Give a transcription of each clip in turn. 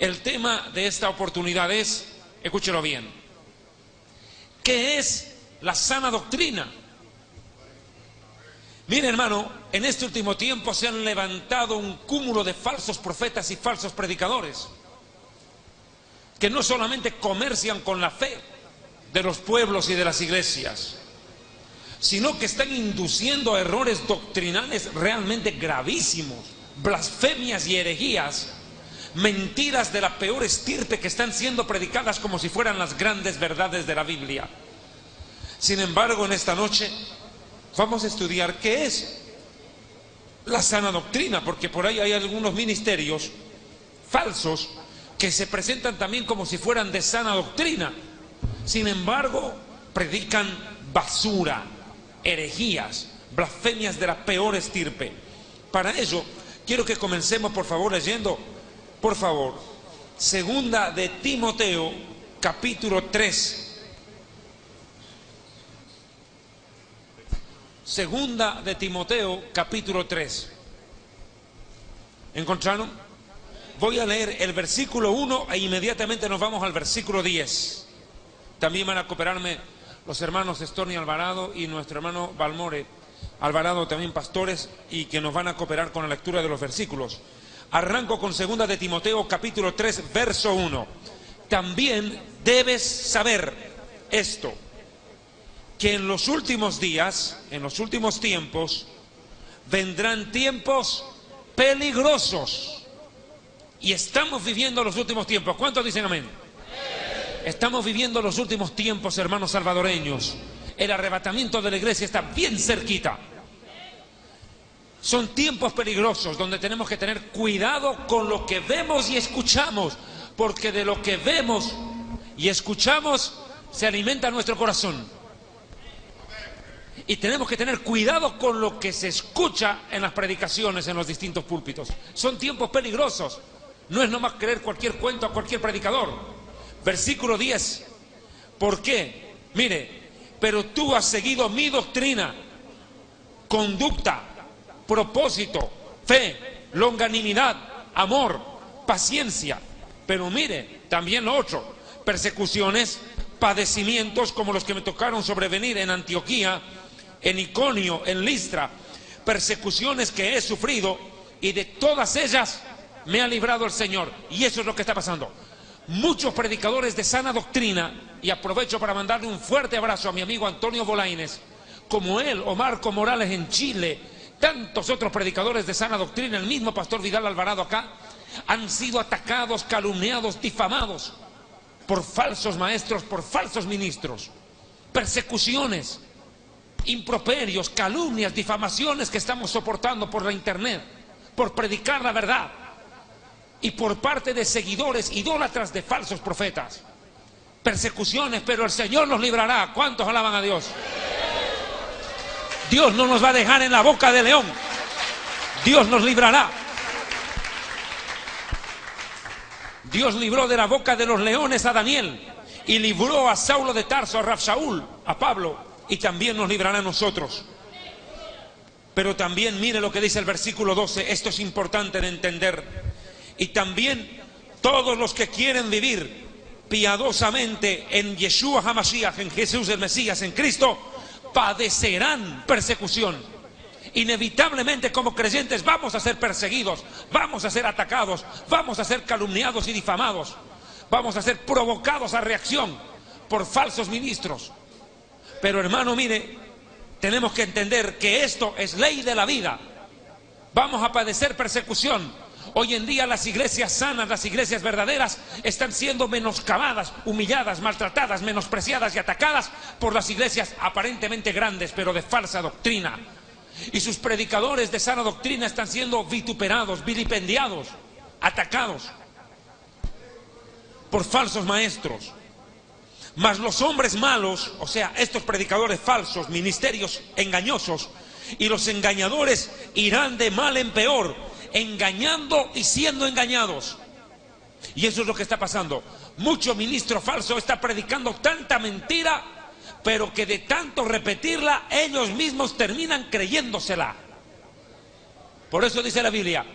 El tema de esta oportunidad es, escúchelo bien, ¿qué es la sana doctrina? Mire, hermano, en este último tiempo se han levantado un cúmulo de falsos profetas y falsos predicadores que no solamente comercian con la fe de los pueblos y de las iglesias, sino que están induciendo a errores doctrinales realmente gravísimos, blasfemias y herejías, mentiras de la peor estirpe que están siendo predicadas como si fueran las grandes verdades de la Biblia. Sin embargo, en esta noche vamos a estudiar qué es la sana doctrina, porque por ahí hay algunos ministerios falsos que se presentan también como si fueran de sana doctrina. Sin embargo, predican basura, herejías, blasfemias de la peor estirpe. Para ello, quiero que comencemos, por favor, leyendo, por favor, segunda de Timoteo, capítulo 3. Segunda de Timoteo, capítulo 3. ¿Encontraron? Voy a leer el versículo 1 e inmediatamente nos vamos al versículo 10. También van a cooperarme los hermanos Estorni Alvarado y nuestro hermano Balmore Alvarado, también pastores, y que nos van a cooperar con la lectura de los versículos. Arranco con segunda de Timoteo, capítulo 3, verso 1. También debes saber esto, que en los últimos días, en los últimos tiempos, vendrán tiempos peligrosos. Y estamos viviendo los últimos tiempos. ¿Cuántos dicen amén? Estamos viviendo los últimos tiempos, hermanos salvadoreños. El arrebatamiento de la iglesia está bien cerquita. Son tiempos peligrosos donde tenemos que tener cuidado con lo que vemos y escuchamos, porque de lo que vemos y escuchamos se alimenta nuestro corazón. Y tenemos que tener cuidado con lo que se escucha en las predicaciones, en los distintos púlpitos. Son tiempos peligrosos. No es nomás creer cualquier cuento a cualquier predicador. Versículo 10. ¿Por qué? Mire, pero tú has seguido mi doctrina, conducta, propósito, fe, longanimidad, amor, paciencia. Pero mire, también lo otro, persecuciones, padecimientos como los que me tocaron sobrevenir en Antioquía, en Iconio, en Listra, persecuciones que he sufrido, y de todas ellas me ha librado el Señor. Y eso es lo que está pasando. Muchos predicadores de sana doctrina, y aprovecho para mandarle un fuerte abrazo a mi amigo Antonio Bolaines, como él, o Marco Morales en Chile, tantos otros predicadores de sana doctrina, el mismo pastor Vidal Alvarado acá, han sido atacados, calumniados, difamados por falsos maestros, por falsos ministros, persecuciones, improperios, calumnias, difamaciones que estamos soportando por la internet, por predicar la verdad, y por parte de seguidores idólatras de falsos profetas. Persecuciones, pero el Señor nos librará. ¿Cuántos alaban a Dios? Dios no nos va a dejar en la boca del león. Dios nos librará. Dios libró de la boca de los leones a Daniel, y libró a Saulo de Tarso, a Rabsaúl, a Pablo, y también nos librará a nosotros. Pero también mire lo que dice el versículo 12, esto es importante de entender. Y también todos los que quieren vivir piadosamente en Yeshua HaMashiach, en Jesús el Mesías, en Cristo, padecerán persecución. Inevitablemente, como creyentes vamos a ser perseguidos, vamos a ser atacados, vamos a ser calumniados y difamados, vamos a ser provocados a reacción por falsos ministros. Pero hermano, mire, tenemos que entender que esto es ley de la vida. Vamos a padecer persecución. Hoy en día las iglesias sanas, las iglesias verdaderas, están siendo menoscabadas, humilladas, maltratadas, menospreciadas y atacadas por las iglesias aparentemente grandes, pero de falsa doctrina. Y sus predicadores de sana doctrina están siendo vituperados, vilipendiados, atacados por falsos maestros. Mas los hombres malos, o sea, estos predicadores falsos, ministerios engañosos, y los engañadores irán de mal en peor, engañando y siendo engañados. Y eso es lo que está pasando. Mucho ministro falso está predicando tanta mentira, pero que de tanto repetirla ellos mismos terminan creyéndosela. Por eso dice la Biblia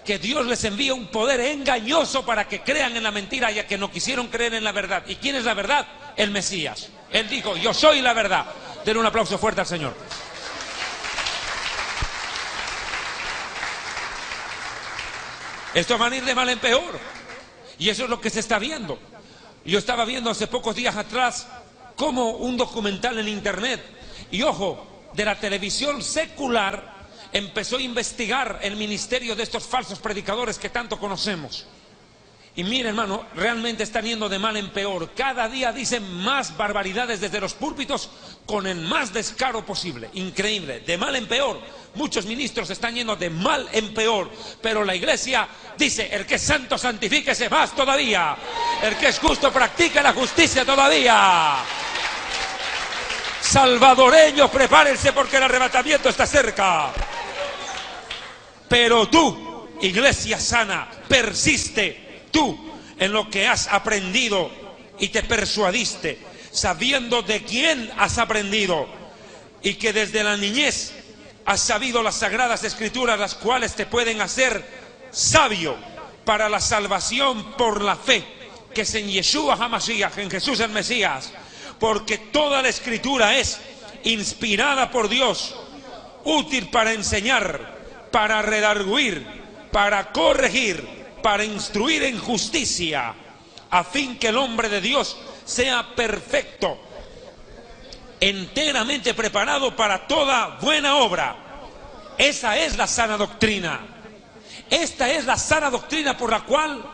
que Dios les envía un poder engañoso para que crean en la mentira, ya que no quisieron creer en la verdad. ¿Y quién es la verdad? El Mesías. Él dijo, yo soy la verdad. Denle un aplauso fuerte al Señor. Esto va a ir de mal en peor. Y eso es lo que se está viendo. Yo estaba viendo hace pocos días atrás como un documental en internet, y ojo, de la televisión secular, empezó a investigar el ministerio de estos falsos predicadores que tanto conocemos. Y mire, hermano, realmente están yendo de mal en peor. Cada día dicen más barbaridades desde los púlpitos con el más descaro posible. Increíble, de mal en peor. Muchos ministros están yendo de mal en peor. Pero la iglesia dice, el que es santo santifíquese más todavía. El que es justo practique la justicia todavía. Salvadoreños, prepárense porque el arrebatamiento está cerca. Pero tú, iglesia sana, persiste tú en lo que has aprendido y te persuadiste, sabiendo de quién has aprendido, y que desde la niñez has sabido las sagradas escrituras, las cuales te pueden hacer sabio para la salvación por la fe que es en Yeshua HaMashiach, en Jesús el Mesías, porque toda la escritura es inspirada por Dios, útil para enseñar, para redarguir, para corregir, para instruir en justicia, a fin que el hombre de Dios sea perfecto, enteramente preparado para toda buena obra. Esa es la sana doctrina. Esta es la sana doctrina por la cual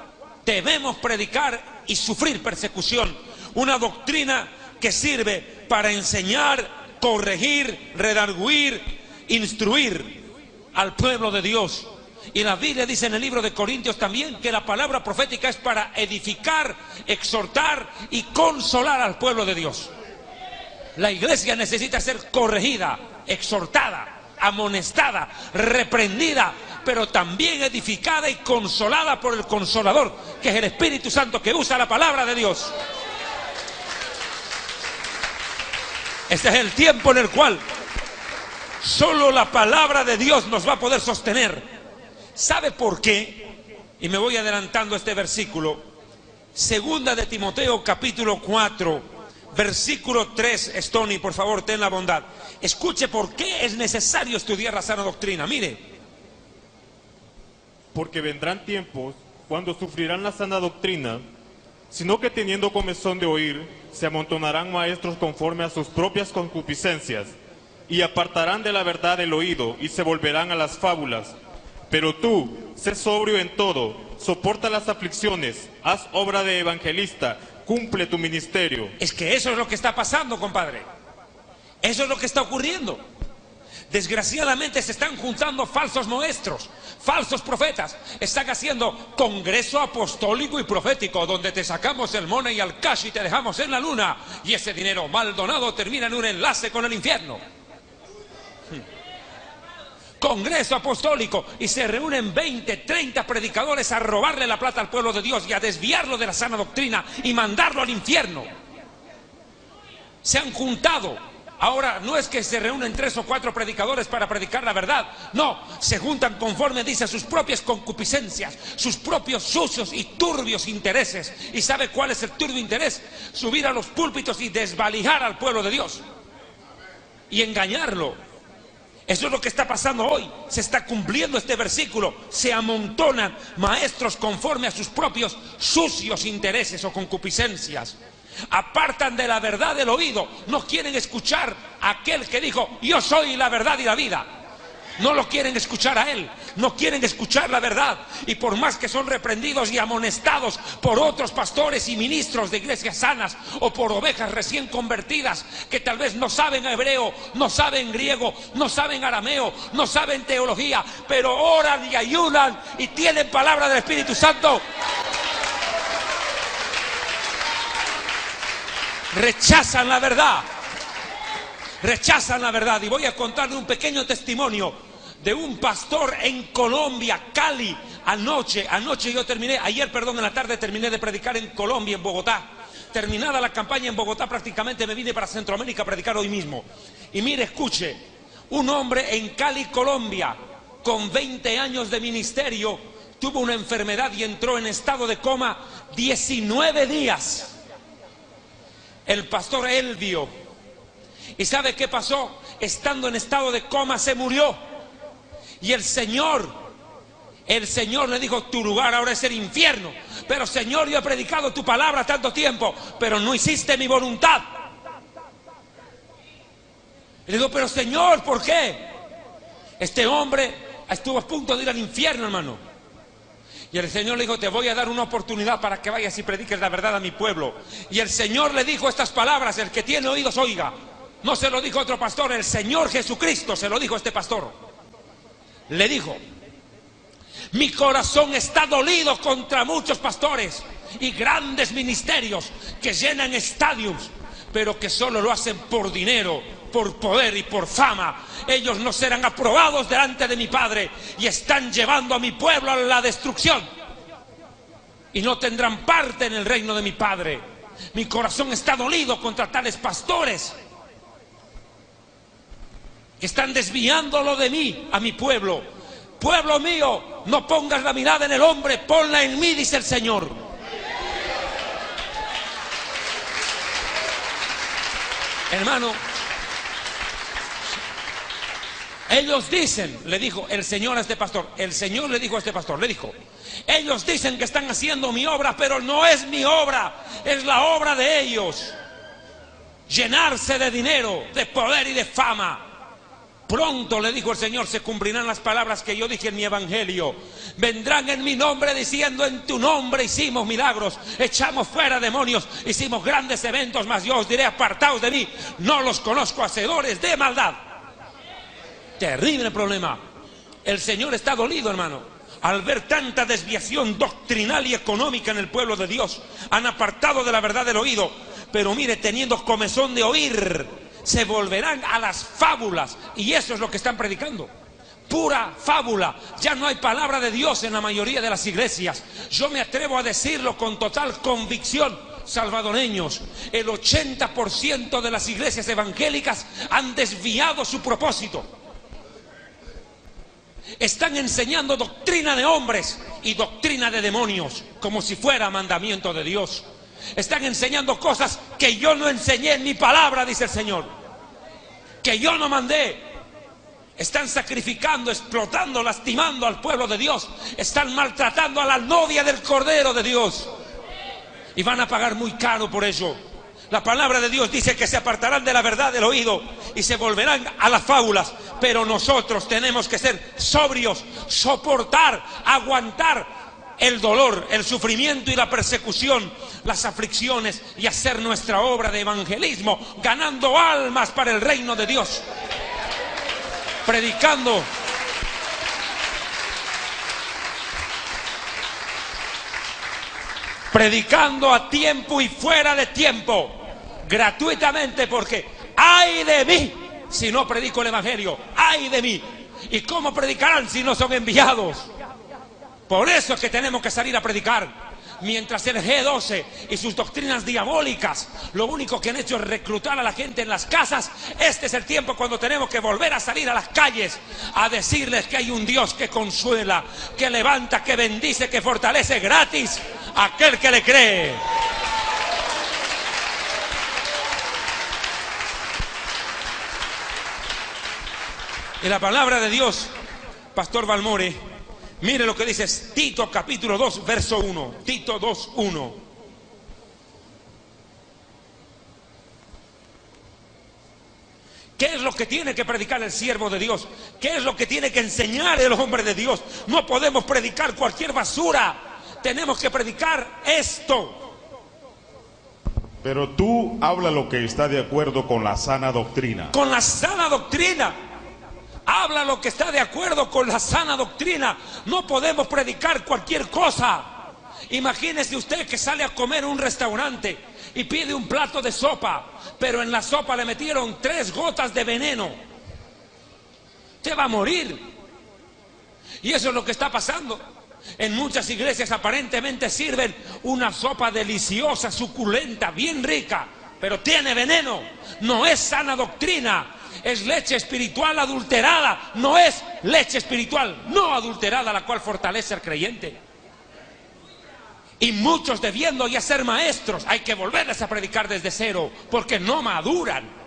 debemos predicar y sufrir persecución. Una doctrina que sirve para enseñar, corregir, redarguir, instruir al pueblo de Dios. Y la Biblia dice en el libro de Corintios también que la palabra profética es para edificar, exhortar y consolar al pueblo de Dios. La iglesia necesita ser corregida, exhortada, amonestada, reprendida, pero también edificada y consolada por el Consolador, que es el Espíritu Santo, que usa la palabra de Dios. Este es el tiempo en el cual solo la palabra de Dios nos va a poder sostener. ¿Sabe por qué? Y me voy adelantando a este versículo. Segunda de Timoteo, capítulo 4, versículo 3. Stoney, por favor, ten la bondad. Escuche por qué es necesario estudiar la sana doctrina. Mire. Porque vendrán tiempos cuando sufrirán la sana doctrina, sino que teniendo comezón de oír, se amontonarán maestros conforme a sus propias concupiscencias, y apartarán de la verdad el oído, y se volverán a las fábulas. Pero tú, sé sobrio en todo, soporta las aflicciones, haz obra de evangelista, cumple tu ministerio. Es que eso es lo que está pasando, compadre. Eso es lo que está ocurriendo. Desgraciadamente se están juntando falsos maestros, falsos profetas. Están haciendo congreso apostólico y profético, donde te sacamos el money al cash y te dejamos en la luna, y ese dinero mal donado termina en un enlace con el infierno. Congreso apostólico, y se reúnen 20, 30 predicadores a robarle la plata al pueblo de Dios y a desviarlo de la sana doctrina y mandarlo al infierno. Se han juntado. Ahora no es que se reúnen 3 o 4 predicadores para predicar la verdad. No, se juntan conforme dice sus propias concupiscencias, sus propios sucios y turbios intereses. ¿Y sabe cuál es el turbio interés? Subir a los púlpitos y desvalijar al pueblo de Dios y engañarlo. Eso es lo que está pasando hoy. Se está cumpliendo este versículo. Se amontonan maestros conforme a sus propios sucios intereses o concupiscencias. Apartan de la verdad el oído. No quieren escuchar a aquel que dijo, yo soy la verdad y la vida. No lo quieren escuchar a él. No quieren escuchar la verdad. Y por más que son reprendidos y amonestados por otros pastores y ministros de iglesias sanas, o por ovejas recién convertidas que tal vez no saben hebreo, no saben griego, no saben arameo, no saben teología, pero oran y ayunan y tienen palabra del Espíritu Santo, rechazan la verdad. Rechazan la verdad. Y voy a contarle un pequeño testimonio de un pastor en Colombia, Cali. Ayer en la tarde terminé de predicar en Colombia, en Bogotá. Terminada la campaña en Bogotá, prácticamente me vine para Centroamérica a predicar hoy mismo. Y mire, escuche, un hombre en Cali, Colombia, con 20 años de ministerio, tuvo una enfermedad y entró en estado de coma 19 días. El pastor Elvio. ¿Y sabe qué pasó? Estando en estado de coma se murió. Y el Señor le dijo: tu lugar ahora es el infierno. Pero Señor, yo he predicado tu palabra tanto tiempo, pero no hiciste mi voluntad. Y le digo: pero Señor, ¿por qué? Este hombre estuvo a punto de ir al infierno, hermano. Y el Señor le dijo: te voy a dar una oportunidad para que vayas y prediques la verdad a mi pueblo. Y el Señor le dijo estas palabras: el que tiene oídos oiga. No se lo dijo otro pastor, el Señor Jesucristo se lo dijo a este pastor. Le dijo: mi corazón está dolido contra muchos pastores y grandes ministerios que llenan estadios, pero que solo lo hacen por dinero, por poder y por fama. Ellos no serán aprobados delante de mi Padre y están llevando a mi pueblo a la destrucción y no tendrán parte en el reino de mi Padre. Mi corazón está dolido contra tales pastores que están desviándolo de mí, a mi pueblo. Pueblo mío, no pongas la mirada en el hombre, ponla en mí, dice el Señor. Hermano, ellos dicen, le dijo el Señor a este pastor, el Señor le dijo a este pastor, le dijo: ellos dicen que están haciendo mi obra, pero no es mi obra, es la obra de ellos. Llenarse de dinero, de poder y de fama. Pronto, le dijo el Señor, se cumplirán las palabras que yo dije en mi evangelio. Vendrán en mi nombre diciendo: en tu nombre hicimos milagros, echamos fuera demonios, hicimos grandes eventos, mas yo os diré: apartaos de mí, no los conozco, hacedores de maldad. Terrible problema. El Señor está dolido, hermano, al ver tanta desviación doctrinal y económica en el pueblo de Dios. Han apartado de la verdad del oído, pero mire, teniendo comezón de oír, se volverán a las fábulas. Y eso es lo que están predicando, pura fábula. Ya no hay palabra de Dios en la mayoría de las iglesias. Yo me atrevo a decirlo con total convicción, salvadoreños, el 80% de las iglesias evangélicas han desviado su propósito. Están enseñando doctrina de hombres y doctrina de demonios, como si fuera mandamiento de Dios. Están enseñando cosas que yo no enseñé en mi palabra, dice el Señor, que yo no mandé. Están sacrificando, explotando, lastimando al pueblo de Dios. Están maltratando a la novia del Cordero de Dios, y van a pagar muy caro por ello. La palabra de Dios dice que se apartarán de la verdad del oído y se volverán a las fábulas. Pero nosotros tenemos que ser sobrios, soportar, aguantar el dolor, el sufrimiento y la persecución, las aflicciones, y hacer nuestra obra de evangelismo, ganando almas para el reino de Dios, predicando a tiempo y fuera de tiempo, gratuitamente, porque ¡ay de mí si no predico el evangelio! ¡Ay de mí! ¿Y cómo predicarán si no son enviados? Por eso es que tenemos que salir a predicar. Mientras el G12 y sus doctrinas diabólicas lo único que han hecho es reclutar a la gente en las casas, este es el tiempo cuando tenemos que volver a salir a las calles a decirles que hay un Dios que consuela, que levanta, que bendice, que fortalece gratis a aquel que le cree. Y la palabra de Dios, Pastor Balmore, mire lo que dice Tito capítulo 2, verso 1. Tito 2, 1. ¿Qué es lo que tiene que predicar el siervo de Dios? ¿Qué es lo que tiene que enseñar el hombre de Dios? No podemos predicar cualquier basura. Tenemos que predicar esto. Pero tú habla lo que está de acuerdo con la sana doctrina. Con la sana doctrina. Habla lo que está de acuerdo con la sana doctrina. No podemos predicar cualquier cosa. Imagínese usted que sale a comer en un restaurante y pide un plato de sopa, pero en la sopa le metieron 3 gotas de veneno. Usted va a morir. Y eso es lo que está pasando. En muchas iglesias aparentemente sirven una sopa deliciosa, suculenta, bien rica, pero tiene veneno. No es sana doctrina. es leche espiritual adulterada, no es leche espiritual no adulterada la cual fortalece al creyente. Y muchos debiendo ya ser maestros, hay que volverles a predicar desde cero, porque no maduran,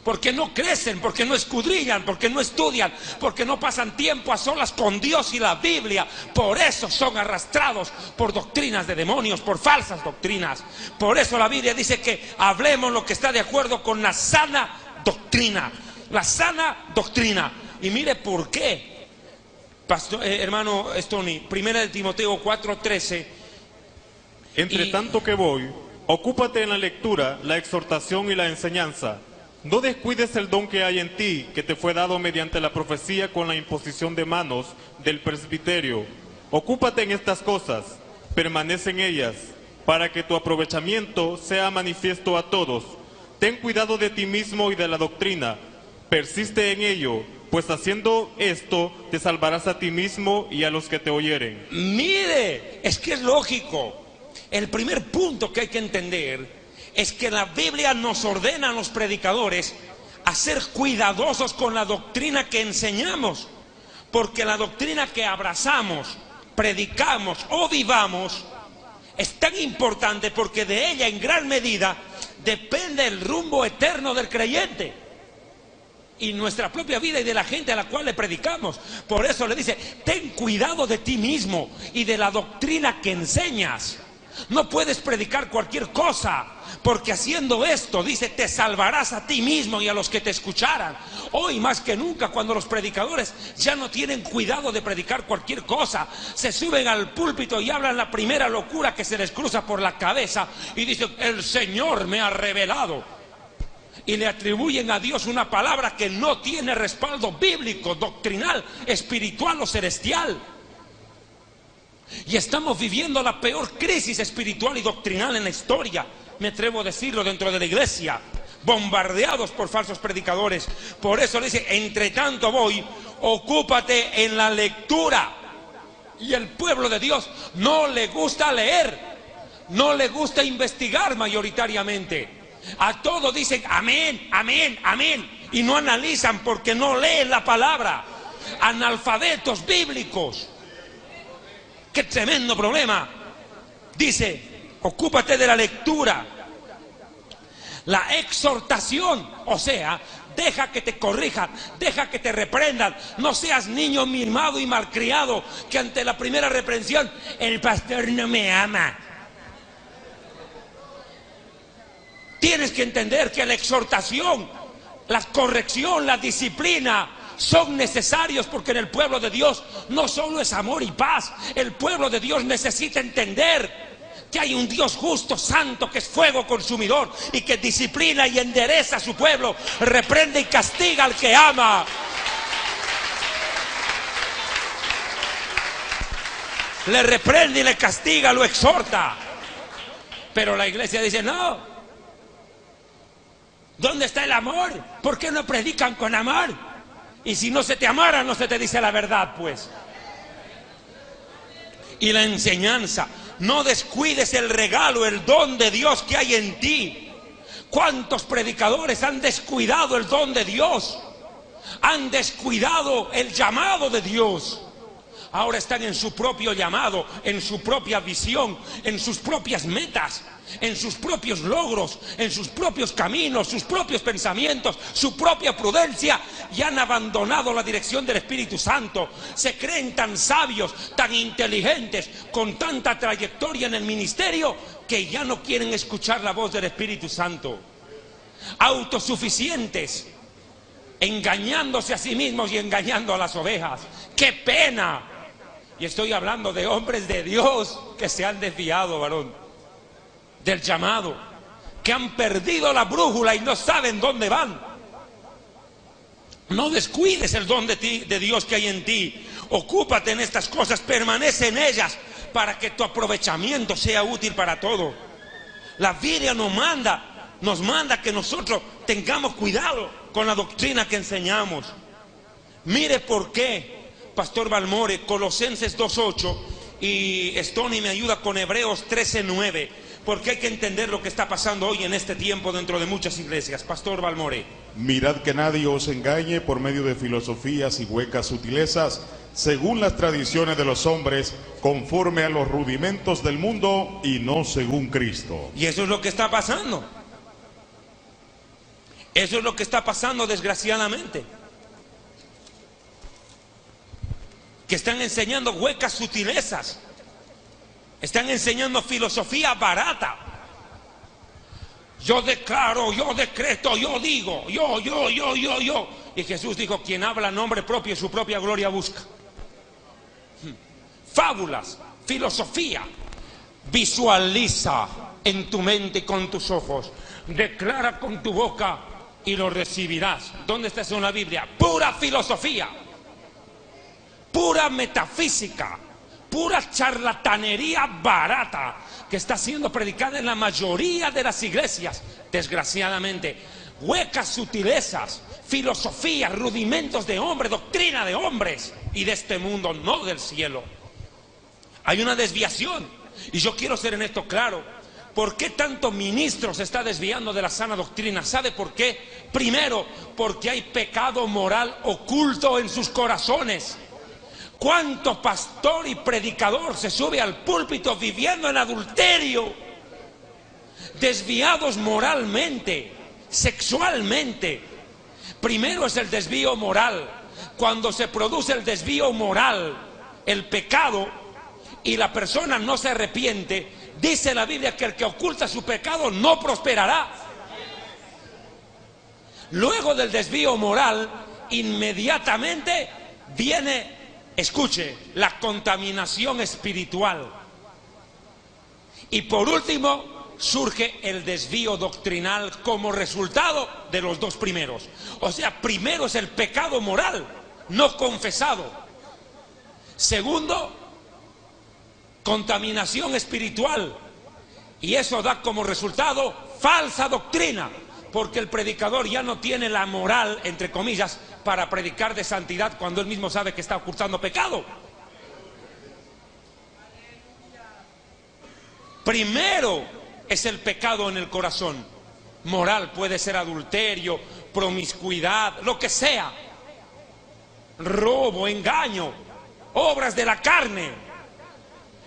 porque no crecen, porque no escudriñan, porque no estudian, porque no pasan tiempo a solas con Dios y la Biblia. Por eso son arrastrados por doctrinas de demonios, por falsas doctrinas. Por eso la Biblia dice que hablemos lo que está de acuerdo con la sana doctrina. La sana doctrina. Y mire por qué, hermano Stoney, 1 Timoteo 4:13. Entre tanto que voy, ocúpate en la lectura, la exhortación y la enseñanza. No descuides el don que hay en ti, que te fue dado mediante la profecía con la imposición de manos del presbiterio. Ocúpate en estas cosas, permanece en ellas, para que tu aprovechamiento sea manifiesto a todos. Ten cuidado de ti mismo y de la doctrina. Persiste en ello, pues haciendo esto te salvarás a ti mismo y a los que te oyeren. Mire, es que es lógico. El primer punto que hay que entender es que la Biblia nos ordena a los predicadores a ser cuidadosos con la doctrina que enseñamos, porque la doctrina que abrazamos, predicamos o vivamos es tan importante porque de ella en gran medida depende el rumbo eterno del creyente y nuestra propia vida y de la gente a la cual le predicamos. Por eso le dice, ten cuidado de ti mismo y de la doctrina que enseñas. No puedes predicar cualquier cosa, porque haciendo esto, dice, te salvarás a ti mismo y a los que te escucharan. Hoy más que nunca, cuando los predicadores ya no tienen cuidado de predicar cualquier cosa, se suben al púlpito y hablan la primera locura que se les cruza por la cabeza y dicen, el Señor me ha revelado. Y le atribuyen a Dios una palabra que no tiene respaldo bíblico, doctrinal, espiritual o celestial. Y estamos viviendo la peor crisis espiritual y doctrinal en la historia, me atrevo a decirlo, dentro de la iglesia, bombardeados por falsos predicadores. Por eso le dice, entre tanto voy, ocúpate en la lectura. Y el pueblo de Dios no le gusta leer, no le gusta investigar mayoritariamente. A todo dicen amén, amén, amén, y no analizan porque no leen la palabra. Analfabetos bíblicos. ¡Qué tremendo problema! Dice, ocúpate de la lectura, la exhortación, o sea, deja que te corrijan, deja que te reprendan. No seas niño mimado y malcriado que ante la primera reprensión, el pastor no me ama. Tienes que entender que la exhortación, la corrección, la disciplina son necesarios, porque en el pueblo de Dios no solo es amor y paz. El pueblo de Dios necesita entender que hay un Dios justo, santo, que es fuego consumidor y que disciplina y endereza a su pueblo, reprende y castiga al que ama. Le reprende y le castiga, lo exhorta. Pero la iglesia dice, no. ¿Dónde está el amor? ¿Por qué no predican con amor? Y si no se te amara, no se te dice la verdad, pues. Y la enseñanza, no descuides el regalo, el don de Dios que hay en ti. ¿Cuántos predicadores han descuidado el don de Dios? Han descuidado el llamado de Dios. Ahora están en su propio llamado, en su propia visión, en sus propias metas, en sus propios logros, en sus propios caminos, sus propios pensamientos, su propia prudencia, y han abandonado la dirección del Espíritu Santo. Se creen tan sabios, tan inteligentes, con tanta trayectoria en el ministerio, que ya no quieren escuchar la voz del Espíritu Santo. Autosuficientes, engañándose a sí mismos y engañando a las ovejas. ¡Qué pena! Y estoy hablando de hombres de Dios que se han desviado, varón, del llamado, que han perdido la brújula y no saben dónde van. No descuides el don de Dios que hay en ti. Ocúpate en estas cosas, permanece en ellas, para que tu aprovechamiento sea útil para todo. La Biblia nos manda que nosotros tengamos cuidado con la doctrina que enseñamos. Mire por qué, Pastor Balmore, Colosenses 2:8, y Stoney me ayuda con Hebreos 13:9, porque hay que entender lo que está pasando hoy en este tiempo dentro de muchas iglesias. Pastor Balmore. Mirad que nadie os engañe por medio de filosofías y huecas sutilezas, según las tradiciones de los hombres, conforme a los rudimentos del mundo y no según Cristo. Y eso es lo que está pasando. Eso es lo que está pasando, desgraciadamente. Que están enseñando huecas sutilezas. Están enseñando filosofía barata. Yo declaro, yo decreto, yo digo, yo. Y Jesús dijo, quien habla nombre propio y su propia gloria busca. Fábulas, filosofía. Visualiza en tu mente y con tus ojos. Declara con tu boca y lo recibirás. ¿Dónde está eso en la Biblia? Pura filosofía. Pura metafísica. Pura charlatanería barata que está siendo predicada en la mayoría de las iglesias, desgraciadamente. Huecas sutilezas, filosofía, rudimentos de hombres, doctrina de hombres y de este mundo, no del cielo. Hay una desviación y yo quiero ser en esto claro. ¿Por qué tanto ministro se está desviando de la sana doctrina? ¿Sabe por qué? Primero, porque hay pecado moral oculto en sus corazones. ¿Cuánto pastor y predicador se sube al púlpito viviendo en adulterio? Desviados moralmente, sexualmente. Primero es el desvío moral. Cuando se produce el desvío moral, el pecado, y la persona no se arrepiente, dice la Biblia que el que oculta su pecado no prosperará. Luego del desvío moral, inmediatamente viene, escuche, la contaminación espiritual. Y por último, surge el desvío doctrinal como resultado de los dos primeros. O sea, primero es el pecado moral, no confesado. Segundo, contaminación espiritual. Y eso da como resultado falsa doctrina. Porque el predicador ya no tiene la moral, entre comillas, para predicar de santidad cuando él mismo sabe que está ocultando pecado. Primero es el pecado en el corazón. Moral, puede ser adulterio, promiscuidad, lo que sea. Robo, engaño, obras de la carne.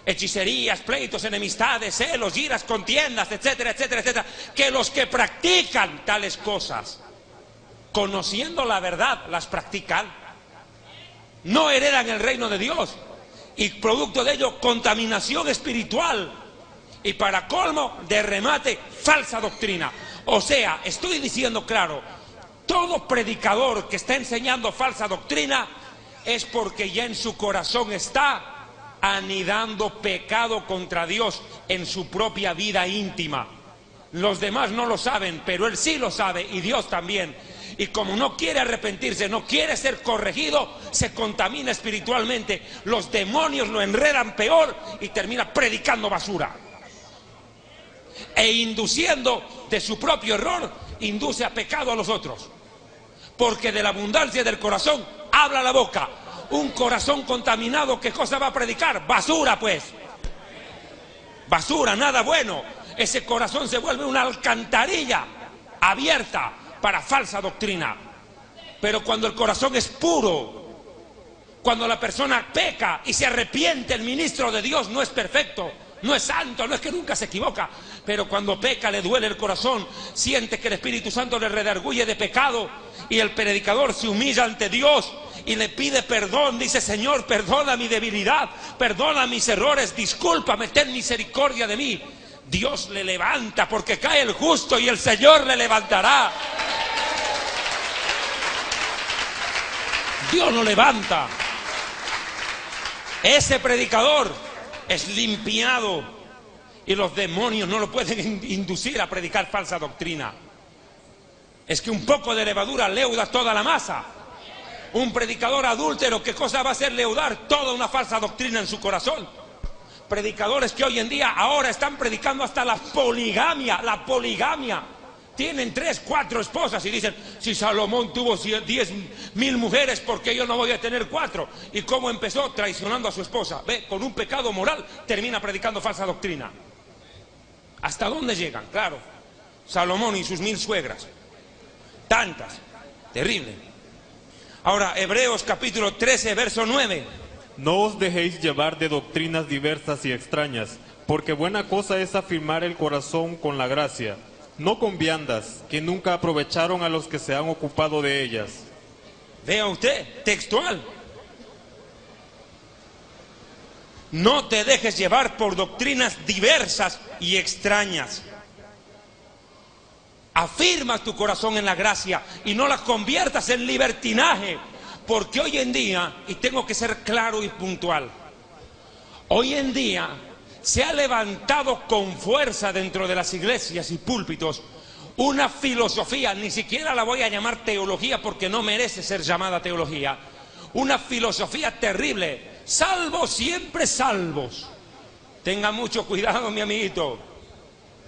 Hechicerías, pleitos, enemistades, celos, iras, contiendas, etcétera, etcétera, etcétera. Que los que practican tales cosas, conociendo la verdad, las practican, no heredan el reino de Dios. Y producto de ello, contaminación espiritual. Y para colmo, de remate, falsa doctrina. O sea, estoy diciendo claro, todo predicador que está enseñando falsa doctrina es porque ya en su corazón está anidando pecado contra Dios en su propia vida íntima. Los demás no lo saben, pero él sí lo sabe y Dios también. Y como no quiere arrepentirse, no quiere ser corregido, se contamina espiritualmente. Los demonios lo enredan peor y termina predicando basura. E induciendo de su propio error, induce a pecado a los otros. Porque de la abundancia del corazón habla la boca. Un corazón contaminado, ¿qué cosa va a predicar? Basura, pues. Basura, nada bueno. Ese corazón se vuelve una alcantarilla abierta para falsa doctrina. Pero cuando el corazón es puro, cuando la persona peca y se arrepiente, el ministro de Dios no es perfecto, no es santo, no es que nunca se equivoca, pero cuando peca le duele el corazón, siente que el Espíritu Santo le redarguye de pecado y el predicador se humilla ante Dios y le pide perdón, dice: Señor, perdona mi debilidad, perdona mis errores, discúlpame, ten misericordia de mí. Dios le levanta, porque cae el justo y el Señor le levantará. Dios lo levanta. Ese predicador es limpiado y los demonios no lo pueden inducir a predicar falsa doctrina. Es que un poco de levadura leuda toda la masa. Un predicador adúltero, ¿qué cosa va a hacer leudar? Toda una falsa doctrina en su corazón. Predicadores que hoy en día ahora están predicando hasta la poligamia. La poligamia. Tienen 3, 4 esposas y dicen: si Salomón tuvo 10.000 mujeres, ¿por qué yo no voy a tener 4? ¿Y cómo empezó? Traicionando a su esposa. Ve, con un pecado moral termina predicando falsa doctrina. ¿Hasta dónde llegan? Claro, Salomón y sus 1000 suegras. Tantas. Terrible. Ahora, Hebreos capítulo 13, verso 9. No os dejéis llevar de doctrinas diversas y extrañas, porque buena cosa es afirmar el corazón con la gracia, no con viandas, que nunca aprovecharon a los que se han ocupado de ellas. Vea usted, textual. No te dejes llevar por doctrinas diversas y extrañas. Afirma tu corazón en la gracia y no la conviertas en libertinaje. Porque hoy en día, y tengo que ser claro y puntual, hoy en día se ha levantado con fuerza dentro de las iglesias y púlpitos una filosofía, ni siquiera la voy a llamar teología porque no merece ser llamada teología, una filosofía terrible, salvos siempre salvos. Tenga mucho cuidado, mi amiguito,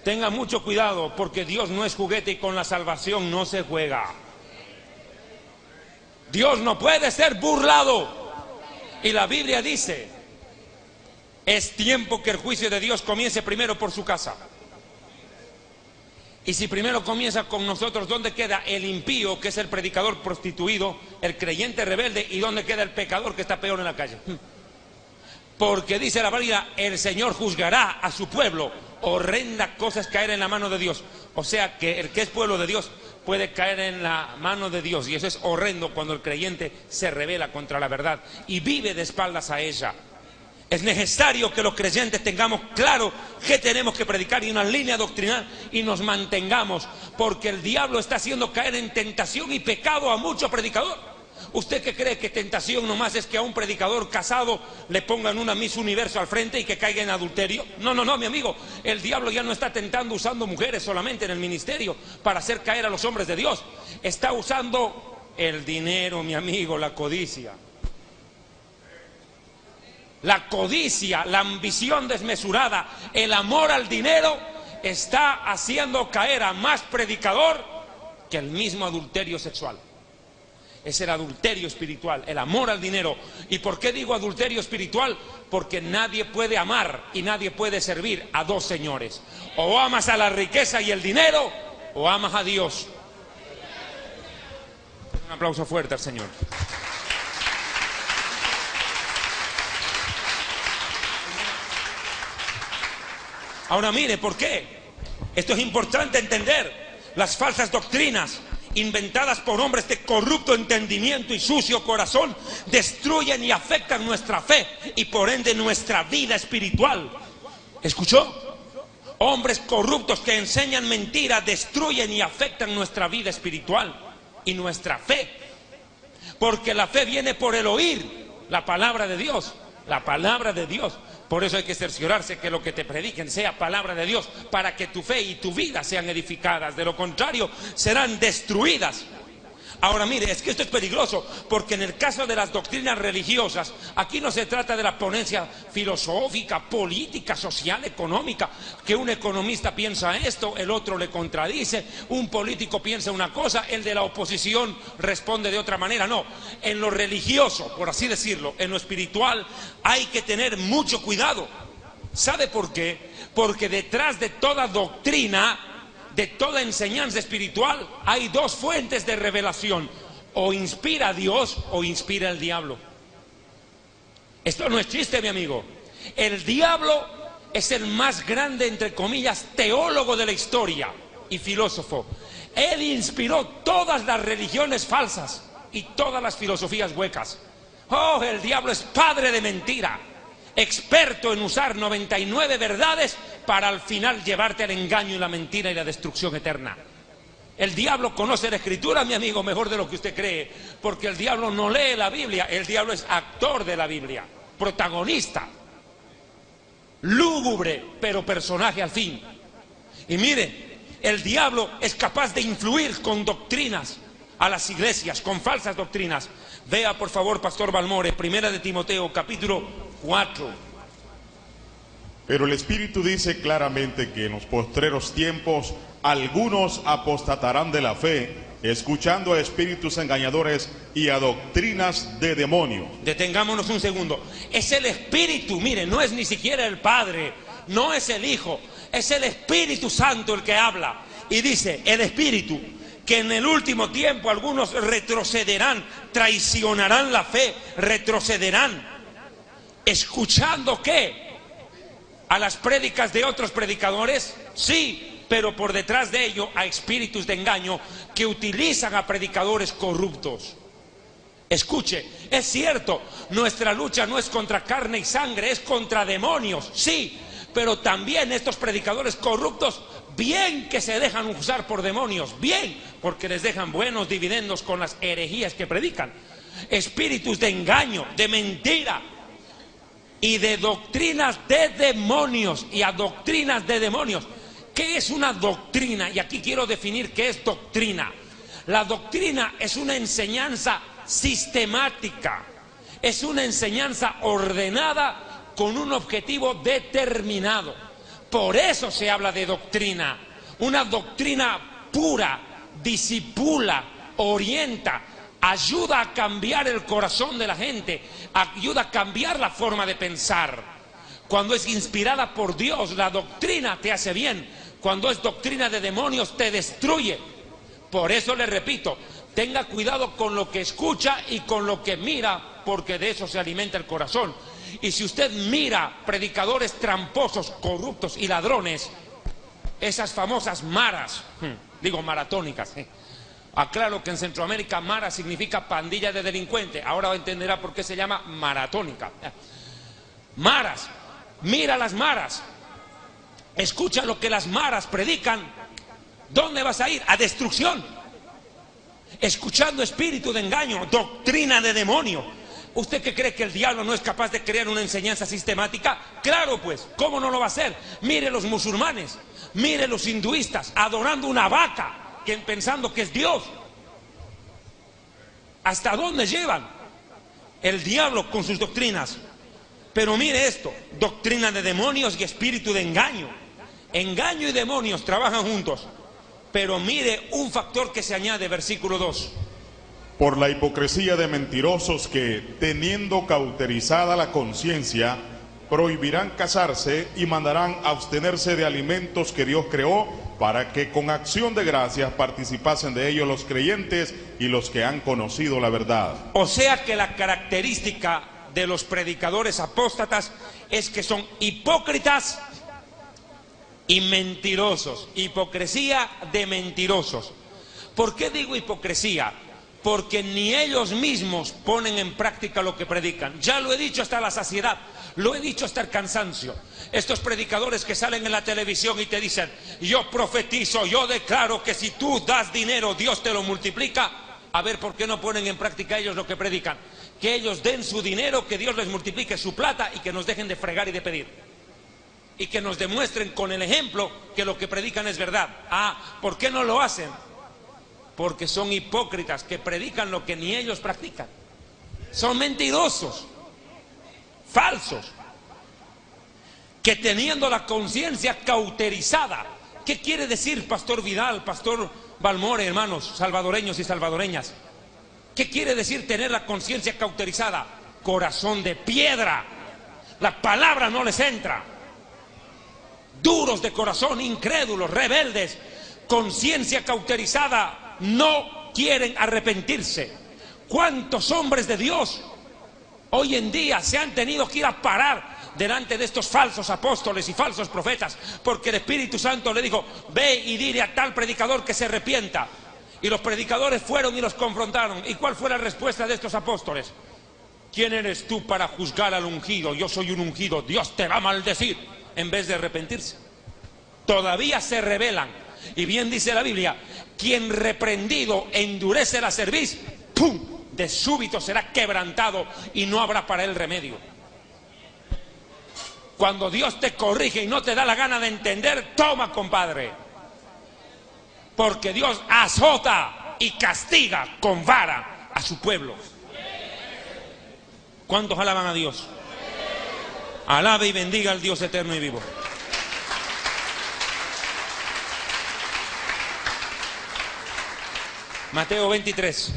tenga mucho cuidado, porque Dios no es juguete y con la salvación no se juega. Dios no puede ser burlado. Y la Biblia dice, es tiempo que el juicio de Dios comience primero por su casa. Y si primero comienza con nosotros, ¿dónde queda el impío, que es el predicador prostituido, el creyente rebelde, y dónde queda el pecador que está peor en la calle? Porque dice la Biblia, el Señor juzgará a su pueblo. Horrenda cosa es caer en la mano de Dios. O sea que el que es pueblo de Dios puede caer en la mano de Dios, y eso es horrendo cuando el creyente se rebela contra la verdad y vive de espaldas a ella. Es necesario que los creyentes tengamos claro que tenemos que predicar y una línea doctrinal y nos mantengamos, porque el diablo está haciendo caer en tentación y pecado a mucho predicador. ¿Usted qué cree que tentación nomás es que a un predicador casado le pongan una Miss Universo al frente y que caiga en adulterio? No, mi amigo, el diablo ya no está tentando usando mujeres solamente en el ministerio para hacer caer a los hombres de Dios. Está usando el dinero, mi amigo, la codicia. La codicia, la ambición desmesurada, el amor al dinero está haciendo caer a más predicador que el mismo adulterio sexual. Es el adulterio espiritual, el amor al dinero. ¿Y por qué digo adulterio espiritual? Porque nadie puede amar y nadie puede servir a dos señores. O amas a la riqueza y el dinero, o amas a Dios. Un aplauso fuerte al Señor. Ahora mire, ¿por qué? Esto es importante entender. Las falsas doctrinas inventadas por hombres de corrupto entendimiento y sucio corazón destruyen y afectan nuestra fe y por ende nuestra vida espiritual. ¿Escuchó? Hombres corruptos que enseñan mentiras destruyen y afectan nuestra vida espiritual y nuestra fe, porque la fe viene por el oír la palabra de Dios, la palabra de Dios. Por eso hay que cerciorarse que lo que te prediquen sea palabra de Dios, para que tu fe y tu vida sean edificadas. De lo contrario, serán destruidas. Ahora mire, es que esto es peligroso, porque en el caso de las doctrinas religiosas, aquí no se trata de la ponencia filosófica, política, social, económica, que un economista piensa esto, el otro le contradice, un político piensa una cosa, el de la oposición responde de otra manera. No, en lo religioso, por así decirlo, en lo espiritual, hay que tener mucho cuidado. ¿Sabe por qué? Porque detrás de toda doctrina, de toda enseñanza espiritual, hay dos fuentes de revelación: o inspira a Dios o inspira al diablo. Esto no es chiste, mi amigo. El diablo es el más grande, entre comillas, teólogo de la historia y filósofo. Él inspiró todas las religiones falsas y todas las filosofías huecas. Oh, el diablo es padre de mentira, experto en usar 99 verdades para al final llevarte al engaño y la mentira y la destrucción eterna. El diablo conoce la escritura, mi amigo, mejor de lo que usted cree, porque el diablo no lee la Biblia, el diablo es actor de la Biblia, protagonista, lúgubre, pero personaje al fin. Y mire, el diablo es capaz de influir con doctrinas a las iglesias, con falsas doctrinas. Vea por favor, Pastor Balmore, 1 de Timoteo, capítulo 4. Pero el Espíritu dice claramente que en los postreros tiempos algunos apostatarán de la fe, escuchando a espíritus engañadores y a doctrinas de demonios. Detengámonos un segundo. Es el Espíritu, mire, no es ni siquiera el Padre, no es el Hijo. Es el Espíritu Santo el que habla. Y dice el Espíritu que en el último tiempo algunos retrocederán, traicionarán la fe, retrocederán. ¿Escuchando qué? ¿A las prédicas de otros predicadores? Sí, pero por detrás de ello hay espíritus de engaño que utilizan a predicadores corruptos. Escuche, es cierto, nuestra lucha no es contra carne y sangre, es contra demonios, sí, pero también estos predicadores corruptos, bien que se dejan usar por demonios, bien, porque les dejan buenos dividendos con las herejías que predican. Espíritus de engaño, de mentira y de doctrinas de demonios y a doctrinas de demonios. ¿Qué es una doctrina? Y aquí quiero definir qué es doctrina. La doctrina es una enseñanza sistemática, es una enseñanza ordenada con un objetivo determinado. Por eso se habla de doctrina. Una doctrina pura, disipula, orienta, ayuda a cambiar el corazón de la gente, ayuda a cambiar la forma de pensar. Cuando es inspirada por Dios, la doctrina te hace bien. Cuando es doctrina de demonios, te destruye. Por eso le repito, tenga cuidado con lo que escucha y con lo que mira, porque de eso se alimenta el corazón. Y si usted mira predicadores tramposos, corruptos y ladrones, esas famosas maras, digo maratónicas, aclaro que en Centroamérica mara significa pandilla de delincuentes, ahora entenderá por qué se llama maratónica. Maras, mira las maras, escucha lo que las maras predican. ¿Dónde vas a ir? A destrucción. Escuchando espíritu de engaño, doctrina de demonio. ¿Usted qué cree, que el diablo no es capaz de crear una enseñanza sistemática? Claro, pues, ¿cómo no lo va a hacer? Mire los musulmanes, mire los hinduistas adorando una vaca, pensando que es Dios. ¿Hasta dónde llevan el diablo con sus doctrinas? Pero mire esto, doctrina de demonios y espíritu de engaño. Engaño y demonios trabajan juntos. Pero mire un factor que se añade, versículo 2. Por la hipocresía de mentirosos que, teniendo cauterizada la conciencia, prohibirán casarse y mandarán abstenerse de alimentos que Dios creó, para que con acción de gracias participasen de ellos los creyentes y los que han conocido la verdad. O sea que la característica de los predicadores apóstatas es que son hipócritas y mentirosos. Hipocresía de mentirosos. ¿Por qué digo hipocresía? Porque ni ellos mismos ponen en práctica lo que predican. Ya lo he dicho hasta la saciedad, lo he dicho hasta el cansancio. Estos predicadores que salen en la televisión y te dicen: yo profetizo, yo declaro que si tú das dinero, Dios te lo multiplica. A ver, ¿por qué no ponen en práctica ellos lo que predican? Que ellos den su dinero, que Dios les multiplique su plata y que nos dejen de fregar y de pedir. Y que nos demuestren con el ejemplo que lo que predican es verdad. Ah, ¿por qué no lo hacen? Porque son hipócritas que predican lo que ni ellos practican. Son mentirosos, falsos, que teniendo la conciencia cauterizada. ¿Qué quiere decir, Pastor Vidal, Pastor Balmore, hermanos salvadoreños y salvadoreñas? ¿Qué quiere decir tener la conciencia cauterizada? Corazón de piedra. La palabra no les entra. Duros de corazón, incrédulos, rebeldes, conciencia cauterizada. No quieren arrepentirse. ¿Cuántos hombres de Dios hoy en día se han tenido que ir a parar delante de estos falsos apóstoles y falsos profetas? Porque el Espíritu Santo le dijo: ve y dile a tal predicador que se arrepienta. Y los predicadores fueron y los confrontaron. ¿Y cuál fue la respuesta de estos apóstoles? ¿Quién eres tú para juzgar al ungido? Yo soy un ungido, Dios te va a maldecir. En vez de arrepentirse, todavía se rebelan. Y bien dice la Biblia: quien reprendido endurece la cerviz, ¡pum!, de súbito será quebrantado y no habrá para él remedio. Cuando Dios te corrige y no te da la gana de entender, toma, compadre, porque Dios azota y castiga con vara a su pueblo. ¿Cuántos alaban a Dios? Alabe y bendiga al Dios eterno y vivo. Mateo 23.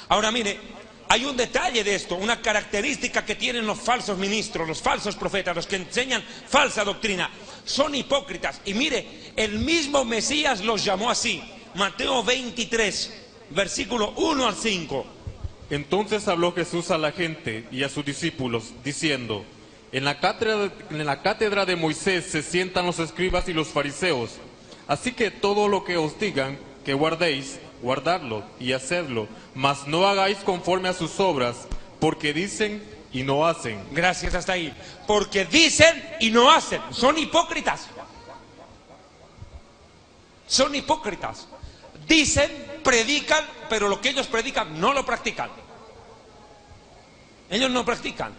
Ahora mire, hay un detalle de esto, una característica que tienen los falsos ministros, los falsos profetas, los que enseñan falsa doctrina. Son hipócritas. Y mire, el mismo Mesías los llamó así. Mateo 23, versículo 1 al 5. Entonces habló Jesús a la gente y a sus discípulos, diciendo: en la cátedra de Moisés se sientan los escribas y los fariseos. Así que todo lo que os digan que guardéis, guardadlo y hacedlo, mas no hagáis conforme a sus obras, porque dicen y no hacen. Gracias, hasta ahí. Porque dicen y no hacen. Son hipócritas. Son hipócritas. Dicen, predican, pero lo que ellos predican no lo practican. Ellos no practican.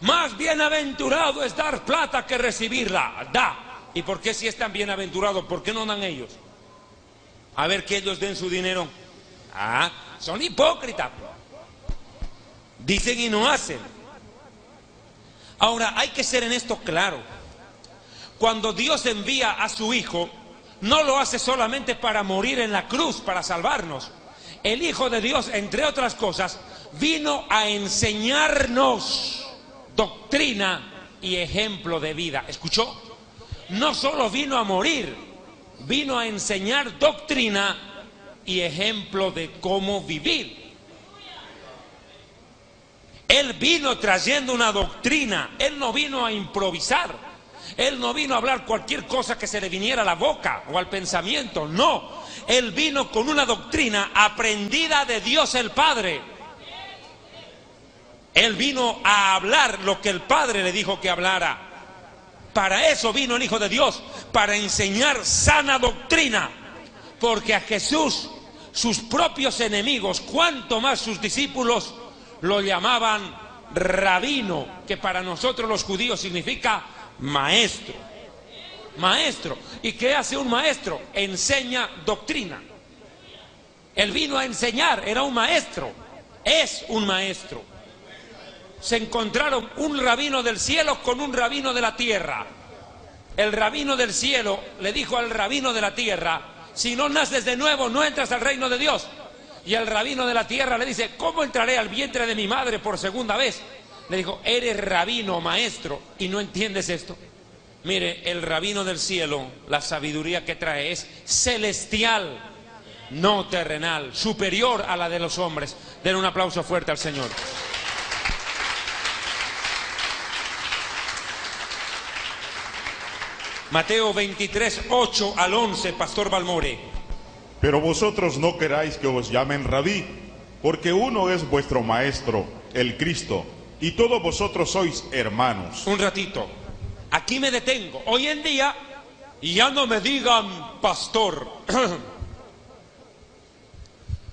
Más bienaventurado es dar plata que recibirla. Da. ¿Y por qué si es tan bienaventurado? ¿Por qué no dan ellos? A ver que ellos den su dinero. Ah, son hipócritas. Dicen y no hacen. Ahora, hay que ser en esto claro. Cuando Dios envía a su Hijo, no lo hace solamente para morir en la cruz, para salvarnos. El Hijo de Dios, entre otras cosas, vino a enseñarnos doctrina y ejemplo de vida. ¿Escuchó? No solo vino a morir, vino a enseñar doctrina y ejemplo de cómo vivir. Él vino trayendo una doctrina. Él no vino a improvisar. Él no vino a hablar cualquier cosa que se le viniera a la boca o al pensamiento. No, Él vino con una doctrina aprendida de Dios el Padre. Él vino a hablar lo que el Padre le dijo que hablara. Para eso vino el Hijo de Dios, para enseñar sana doctrina. Porque a Jesús, sus propios enemigos, cuanto más sus discípulos, lo llamaban rabino, que para nosotros los judíos significa maestro. Maestro. ¿Y qué hace un maestro? Enseña doctrina. Él vino a enseñar, era un maestro, es un maestro. Se encontraron un rabino del cielo con un rabino de la tierra. El rabino del cielo le dijo al rabino de la tierra: si no naces de nuevo, no entras al reino de Dios. Y el rabino de la tierra le dice: ¿cómo entraré al vientre de mi madre por segunda vez? Le dijo: eres rabino, maestro, y no entiendes esto. Mire, el rabino del cielo, la sabiduría que trae es celestial, no terrenal, superior a la de los hombres. Den un aplauso fuerte al Señor. Mateo 23, 8 al 11, Pastor Balmore. Pero vosotros no queráis que os llamen rabí, porque uno es vuestro maestro, el Cristo, y todos vosotros sois hermanos. Un ratito, aquí me detengo. Hoy en día ya no me digan pastor,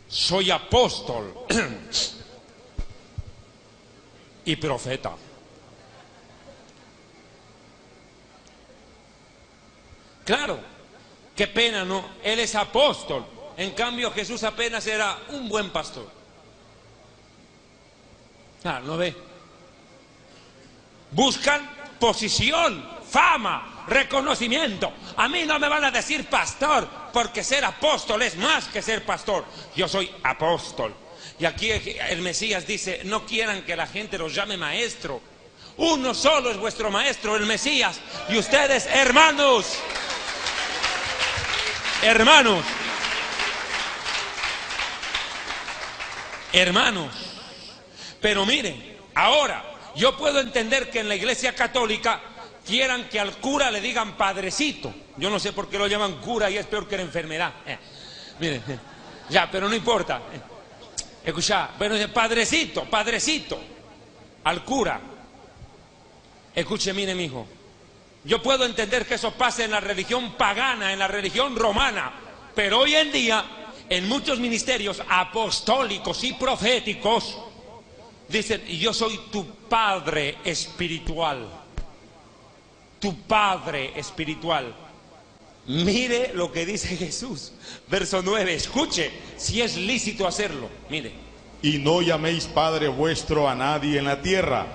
soy apóstol y profeta. Claro, qué pena, ¿no? Él es apóstol. En cambio, Jesús apenas era un buen pastor. Ah, ¿no ve? Buscan posición, fama, reconocimiento. A mí no me van a decir pastor, porque ser apóstol es más que ser pastor. Yo soy apóstol. Y aquí el Mesías dice: no quieran que la gente los llame maestro. Uno solo es vuestro maestro, el Mesías. Y ustedes, hermanos. Hermanos, hermanos, pero miren, ahora yo puedo entender que en la Iglesia Católica quieran que al cura le digan padrecito. Yo no sé por qué lo llaman cura y es peor que la enfermedad. Miren, ya, pero no importa. Escucha, pero dice padrecito, padrecito, al cura. Escuche, mire, mi hijo. Yo puedo entender que eso pase en la religión pagana, en la religión romana, pero hoy en día, en muchos ministerios apostólicos y proféticos, dicen: yo soy tu padre espiritual. Tu padre espiritual. Mire lo que dice Jesús, verso 9, escuche, si es lícito hacerlo, mire. Y no llaméis Padre vuestro a nadie en la tierra,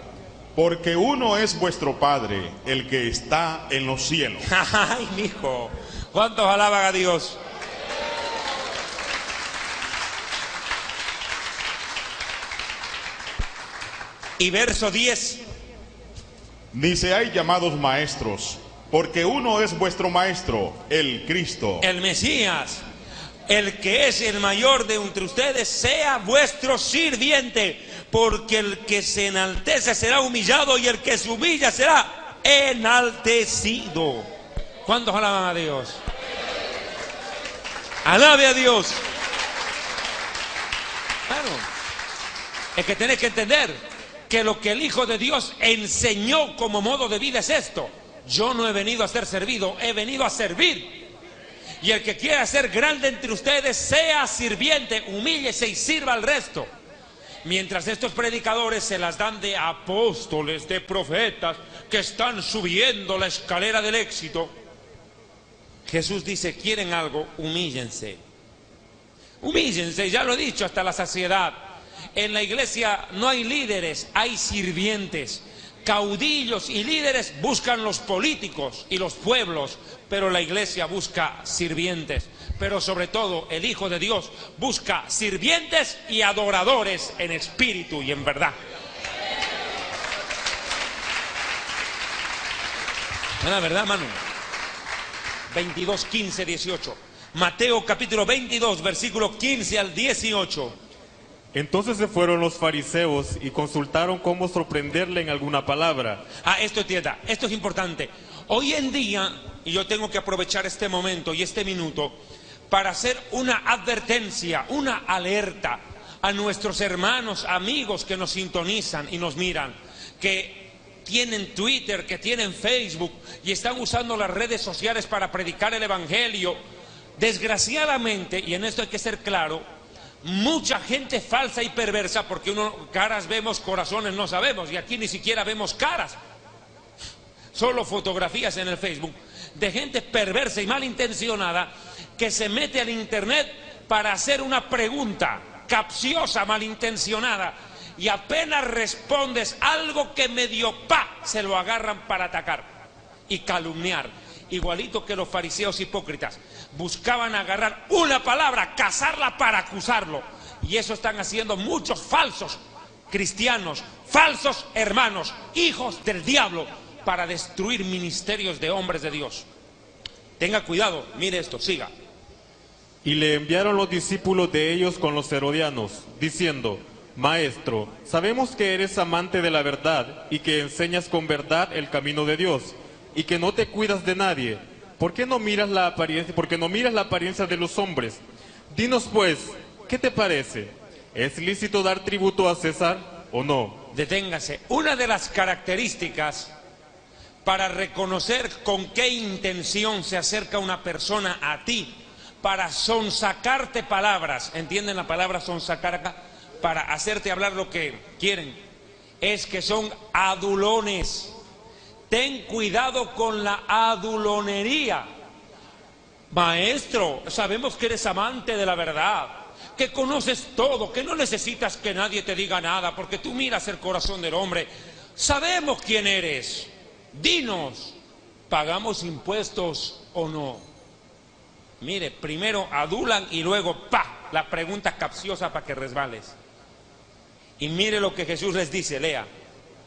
porque uno es vuestro Padre, el que está en los cielos. Ay, mijo, ¿cuántos alaban a Dios? Y verso 10, Ni seáis llamados maestros, porque uno es vuestro maestro, el Cristo. El Mesías. El que es el mayor de entre ustedes sea vuestro sirviente, porque el que se enaltece será humillado y el que se humilla será enaltecido. ¿Cuántos alaban a Dios? Alabe a Dios. Claro, es que tenés que entender que lo que el Hijo de Dios enseñó como modo de vida es esto: yo no he venido a ser servido, he venido a servir. Y el que quiera ser grande entre ustedes sea sirviente, humíllese y sirva al resto. Mientras estos predicadores se las dan de apóstoles, de profetas, que están subiendo la escalera del éxito, Jesús dice: quieren algo, humíllense. Humíllense, ya lo he dicho hasta la saciedad. En la iglesia no hay líderes, hay sirvientes. Caudillos y líderes buscan los políticos y los pueblos, pero la iglesia busca sirvientes. Pero sobre todo el Hijo de Dios busca sirvientes y adoradores en espíritu y en verdad. ¿Es la verdad, Manu? 22, 15, 18. Mateo capítulo 22, versículo 15 al 18. Entonces se fueron los fariseos y consultaron cómo sorprenderle en alguna palabra. Esto entienda, esto es importante. Hoy en día, y yo tengo que aprovechar este momento y este minuto para hacer una advertencia, una alerta a nuestros hermanos, amigos que nos sintonizan y nos miran, que tienen Twitter, que tienen Facebook y están usando las redes sociales para predicar el Evangelio. Desgraciadamente, y en esto hay que ser claro, mucha gente falsa y perversa, porque caras vemos, corazones no sabemos, y aquí ni siquiera vemos caras, solo fotografías en el Facebook de gente perversa y malintencionada que se mete al internet para hacer una pregunta capciosa, malintencionada, y apenas respondes algo que medio se lo agarran para atacar y calumniar. Igualito que los fariseos hipócritas buscaban agarrar una palabra, cazarla para acusarlo, y eso están haciendo muchos falsos cristianos, falsos hermanos, hijos del diablo, para destruir ministerios de hombres de Dios. Tenga cuidado, mire esto, siga. Y le enviaron los discípulos de ellos con los herodianos, diciendo: Maestro, sabemos que eres amante de la verdad y que enseñas con verdad el camino de Dios, y que no te cuidas de nadie. ¿Por qué no miras la apariencia? Porque no miras la apariencia de los hombres. Dinos pues, ¿qué te parece? ¿Es lícito dar tributo a César o no? Deténgase. Una de las características para reconocer con qué intención se acerca una persona a ti para sonsacarte palabras, ¿entienden la palabra sonsacar acá? Para hacerte hablar lo que quieren, es que son adulones. Ten cuidado con la adulonería. Maestro, sabemos que eres amante de la verdad, que conoces todo, que no necesitas que nadie te diga nada, porque tú miras el corazón del hombre. Sabemos quién eres. Dinos, ¿pagamos impuestos o no? Mire, primero adulan y luego la pregunta capciosa para que resbales. Y mire lo que Jesús les dice, lea.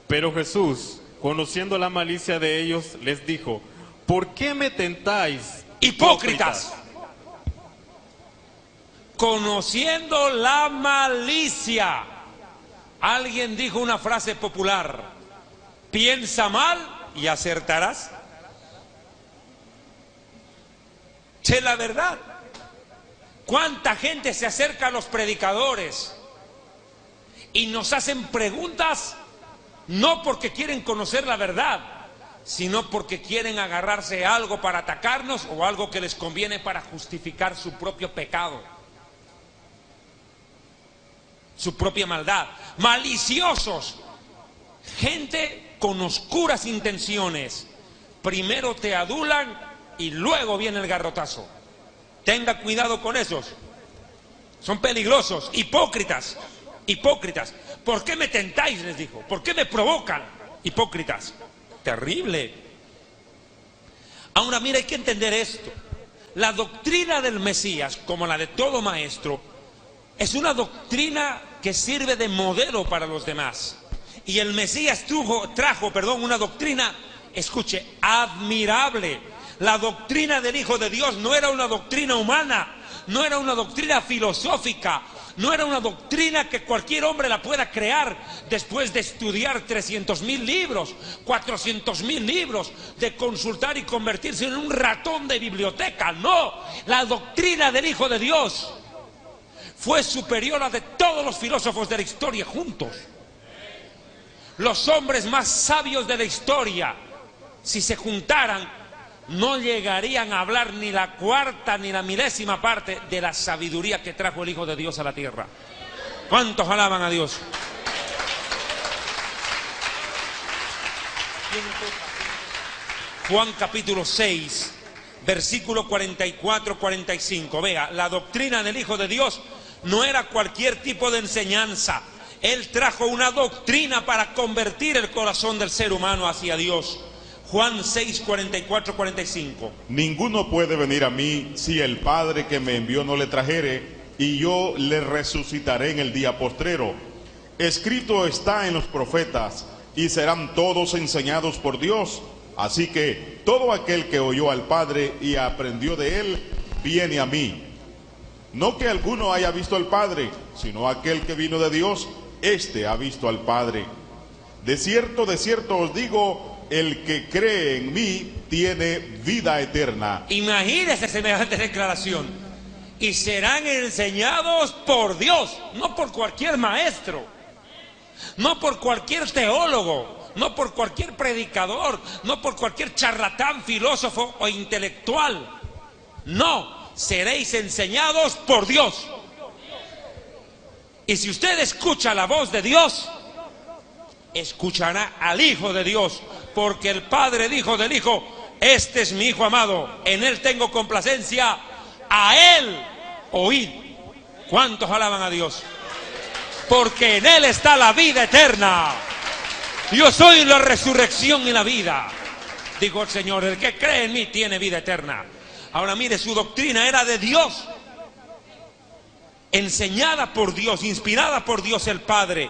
Pero Jesús, conociendo la malicia de ellos, les dijo: ¿por qué me tentáis, hipócritas? Conociendo la malicia. Alguien dijo una frase popular: piensa mal y acertarás. Che, la verdad. ¿Cuánta gente se acerca a los predicadores y nos hacen preguntas? No porque quieren conocer la verdad, sino porque quieren agarrarse a algo para atacarnos o algo que les conviene para justificar su propio pecado, su propia maldad. Maliciosos, gente con oscuras intenciones. Primero te adulan y luego viene el garrotazo. Tenga cuidado con esos. Son peligrosos, hipócritas. Hipócritas. ¿Por qué me tentáis? Les dijo. ¿Por qué me provocan? Hipócritas. Terrible. Ahora mira, hay que entender esto. La doctrina del Mesías, como la de todo maestro, es una doctrina que sirve de modelo para los demás. Y el Mesías trajo una doctrina, escuche, admirable. La doctrina del Hijo de Dios no era una doctrina humana, no era una doctrina filosófica, no era una doctrina que cualquier hombre la pueda crear después de estudiar 300.000 libros, 400.000 libros, de consultar y convertirse en un ratón de biblioteca. No, la doctrina del Hijo de Dios fue superior a de todos los filósofos de la historia juntos. Los hombres más sabios de la historia, si se juntaran, no llegarían a hablar ni la cuarta ni la milésima parte de la sabiduría que trajo el Hijo de Dios a la tierra. ¿Cuántos alaban a Dios? Juan capítulo 6, versículo 44-45. Vea, la doctrina del Hijo de Dios no era cualquier tipo de enseñanza. Él trajo una doctrina para convertir el corazón del ser humano hacia Dios. Juan 6, 44-45. Ninguno puede venir a mí si el Padre que me envió no le trajere, y yo le resucitaré en el día postrero. Escrito está en los profetas, y serán todos enseñados por Dios. Así que todo aquel que oyó al Padre y aprendió de él, viene a mí. No que alguno haya visto al Padre, sino aquel que vino de Dios, éste ha visto al Padre. De cierto os digo, el que cree en mí tiene vida eterna. Imagínese semejante declaración. Y serán enseñados por Dios, no por cualquier maestro, no por cualquier teólogo, no por cualquier predicador, no por cualquier charlatán, filósofo o intelectual. No, seréis enseñados por Dios. Y si usted escucha la voz de Dios, escuchará al Hijo de Dios, porque el Padre dijo del Hijo: este es mi Hijo amado, en él tengo complacencia, a él oíd. ¿Cuántos alaban a Dios? Porque en él está la vida eterna. Yo soy la resurrección y la vida, dijo el Señor. El que cree en mí tiene vida eterna. Ahora mire, su doctrina era de Dios, enseñada por Dios, inspirada por Dios el Padre.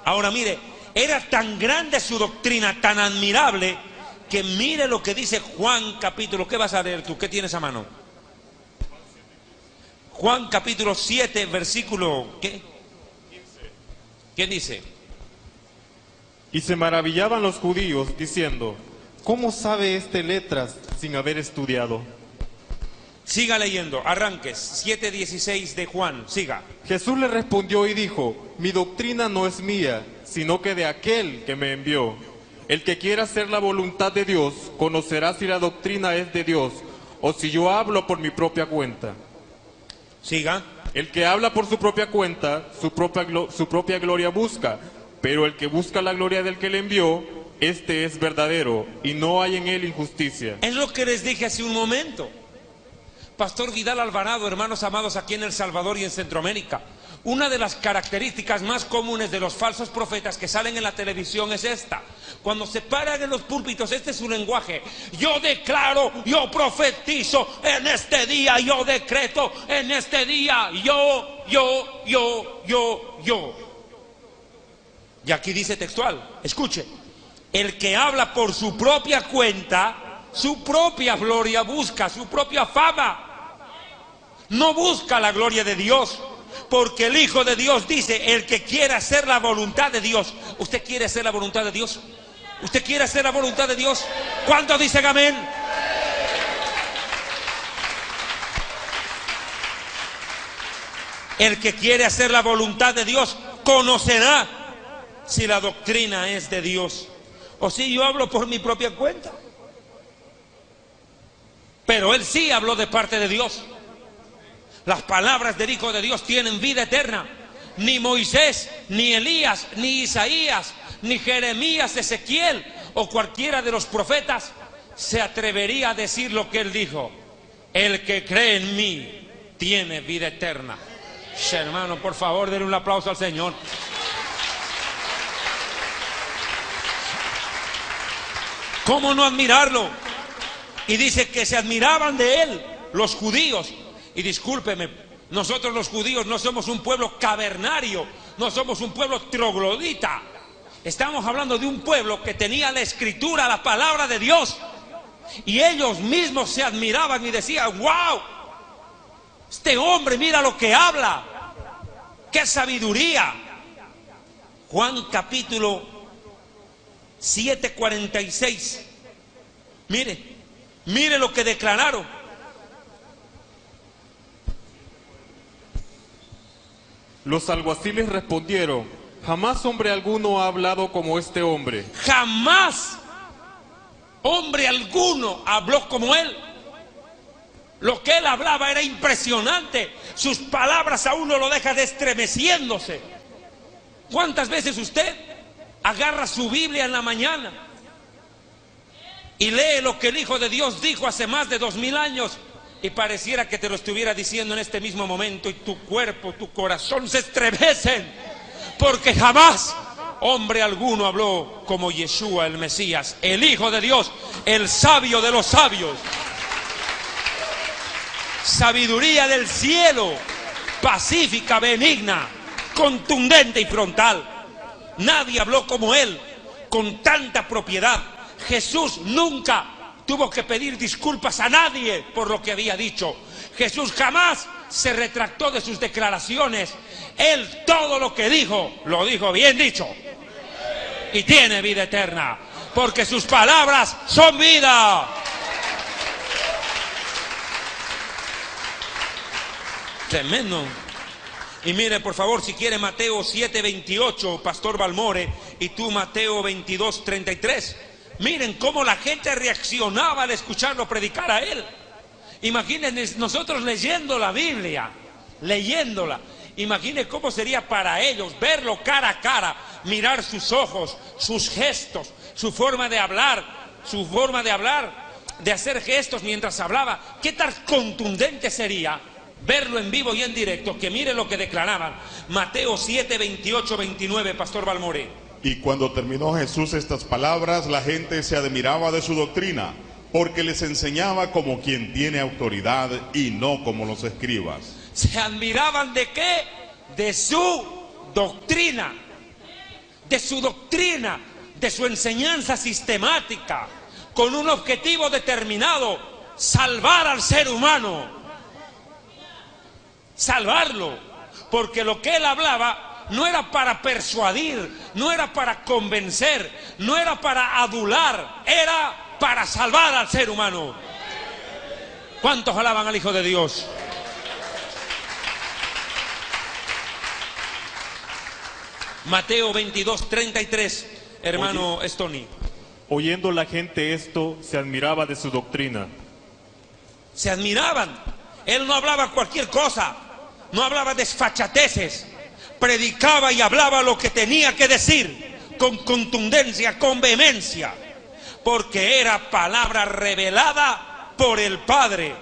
Ahora mire, era tan grande su doctrina, tan admirable, que mire lo que dice Juan capítulo, ¿qué vas a leer tú? ¿Qué tienes a mano? Juan capítulo 7, versículo, ¿qué? ¿Qué dice? Y se maravillaban los judíos, diciendo: ¿cómo sabe este letras sin haber estudiado? Siga leyendo, arranques, 7:16 de Juan, siga. Jesús le respondió y dijo: mi doctrina no es mía, sino que de aquel que me envió. El que quiera hacer la voluntad de Dios, conocerá si la doctrina es de Dios, o si yo hablo por mi propia cuenta. Siga. El que habla por su propia cuenta, su propia gloria busca, pero el que busca la gloria del que le envió, este es verdadero, y no hay en él injusticia. Es lo que les dije hace un momento. Pastor Vidal Alvarado, hermanos amados aquí en El Salvador y en Centroamérica, una de las características más comunes de los falsos profetas que salen en la televisión es esta: cuando se paran en los púlpitos, este es su lenguaje: yo declaro, yo profetizo en este día, yo decreto en este día, yo. Y aquí dice textual, escuche: el que habla por su propia cuenta, su propia gloria busca, su propia fama. No busca la gloria de Dios, porque el Hijo de Dios dice: el que quiera hacer la voluntad de Dios. ¿Usted quiere hacer la voluntad de Dios? ¿Usted quiere hacer la voluntad de Dios? ¿Cuántos dicen amén? El que quiere hacer la voluntad de Dios conocerá si la doctrina es de Dios o si yo hablo por mi propia cuenta. Pero él sí habló de parte de Dios. Las palabras del Hijo de Dios tienen vida eterna. Ni Moisés, ni Elías, ni Isaías, ni Jeremías, Ezequiel o cualquiera de los profetas se atrevería a decir lo que él dijo: el que cree en mí tiene vida eterna. Hermano, por favor, denle un aplauso al Señor. ¿Cómo no admirarlo? Y dice que se admiraban de él los judíos. Y discúlpeme, nosotros los judíos no somos un pueblo cavernario, no somos un pueblo troglodita. Estamos hablando de un pueblo que tenía la escritura, la palabra de Dios, y ellos mismos se admiraban y decían: wow, este hombre mira lo que habla, qué sabiduría. Juan capítulo 7:46. Mire lo que declararon. Los alguaciles respondieron: jamás hombre alguno ha hablado como este hombre. Jamás hombre alguno habló como él. Lo que él hablaba era impresionante. Sus palabras a uno lo dejan estremeciéndose. ¿Cuántas veces usted agarra su Biblia en la mañana y lee lo que el Hijo de Dios dijo hace más de 2000 años y pareciera que te lo estuviera diciendo en este mismo momento, y tu cuerpo, tu corazón se estremecen? Porque jamás hombre alguno habló como Yeshua, el Mesías, el Hijo de Dios, el sabio de los sabios. Sabiduría del cielo, pacífica, benigna, contundente y frontal. Nadie habló como él, con tanta propiedad. Jesús nunca tuvo que pedir disculpas a nadie por lo que había dicho. Jesús jamás se retractó de sus declaraciones. Él todo lo que dijo, lo dijo bien dicho. Y tiene vida eterna, porque sus palabras son vida. Tremendo. Y mire, por favor, si quiere, Mateo 7:28, Pastor Balmore, y tú Mateo 22:33. Miren cómo la gente reaccionaba al escucharlo predicar a él. Imagínense nosotros leyendo la Biblia, leyéndola. Imaginen cómo sería para ellos verlo cara a cara, mirar sus ojos, sus gestos, su forma de hablar, de hacer gestos mientras hablaba. ¿Qué tan contundente sería verlo en vivo y en directo? Que mire lo que declaraban. Mateo 7:28-29, Pastor Balmore. Y cuando terminó Jesús estas palabras, la gente se admiraba de su doctrina, porque les enseñaba como quien tiene autoridad y no como los escribas. ¿Se admiraban de qué? De su doctrina, de su enseñanza sistemática, con un objetivo determinado: salvar al ser humano, salvarlo, porque lo que él hablaba no era para persuadir, no era para convencer, no era para adular, era para salvar al ser humano. ¿Cuántos alaban al Hijo de Dios? Mateo 22:33, hermano Stony. Oyendo la gente esto, se admiraba de su doctrina. Se admiraban. Él no hablaba cualquier cosa, no hablaba desfachateces, predicaba y hablaba lo que tenía que decir, con contundencia, con vehemencia, porque era palabra revelada por el Padre.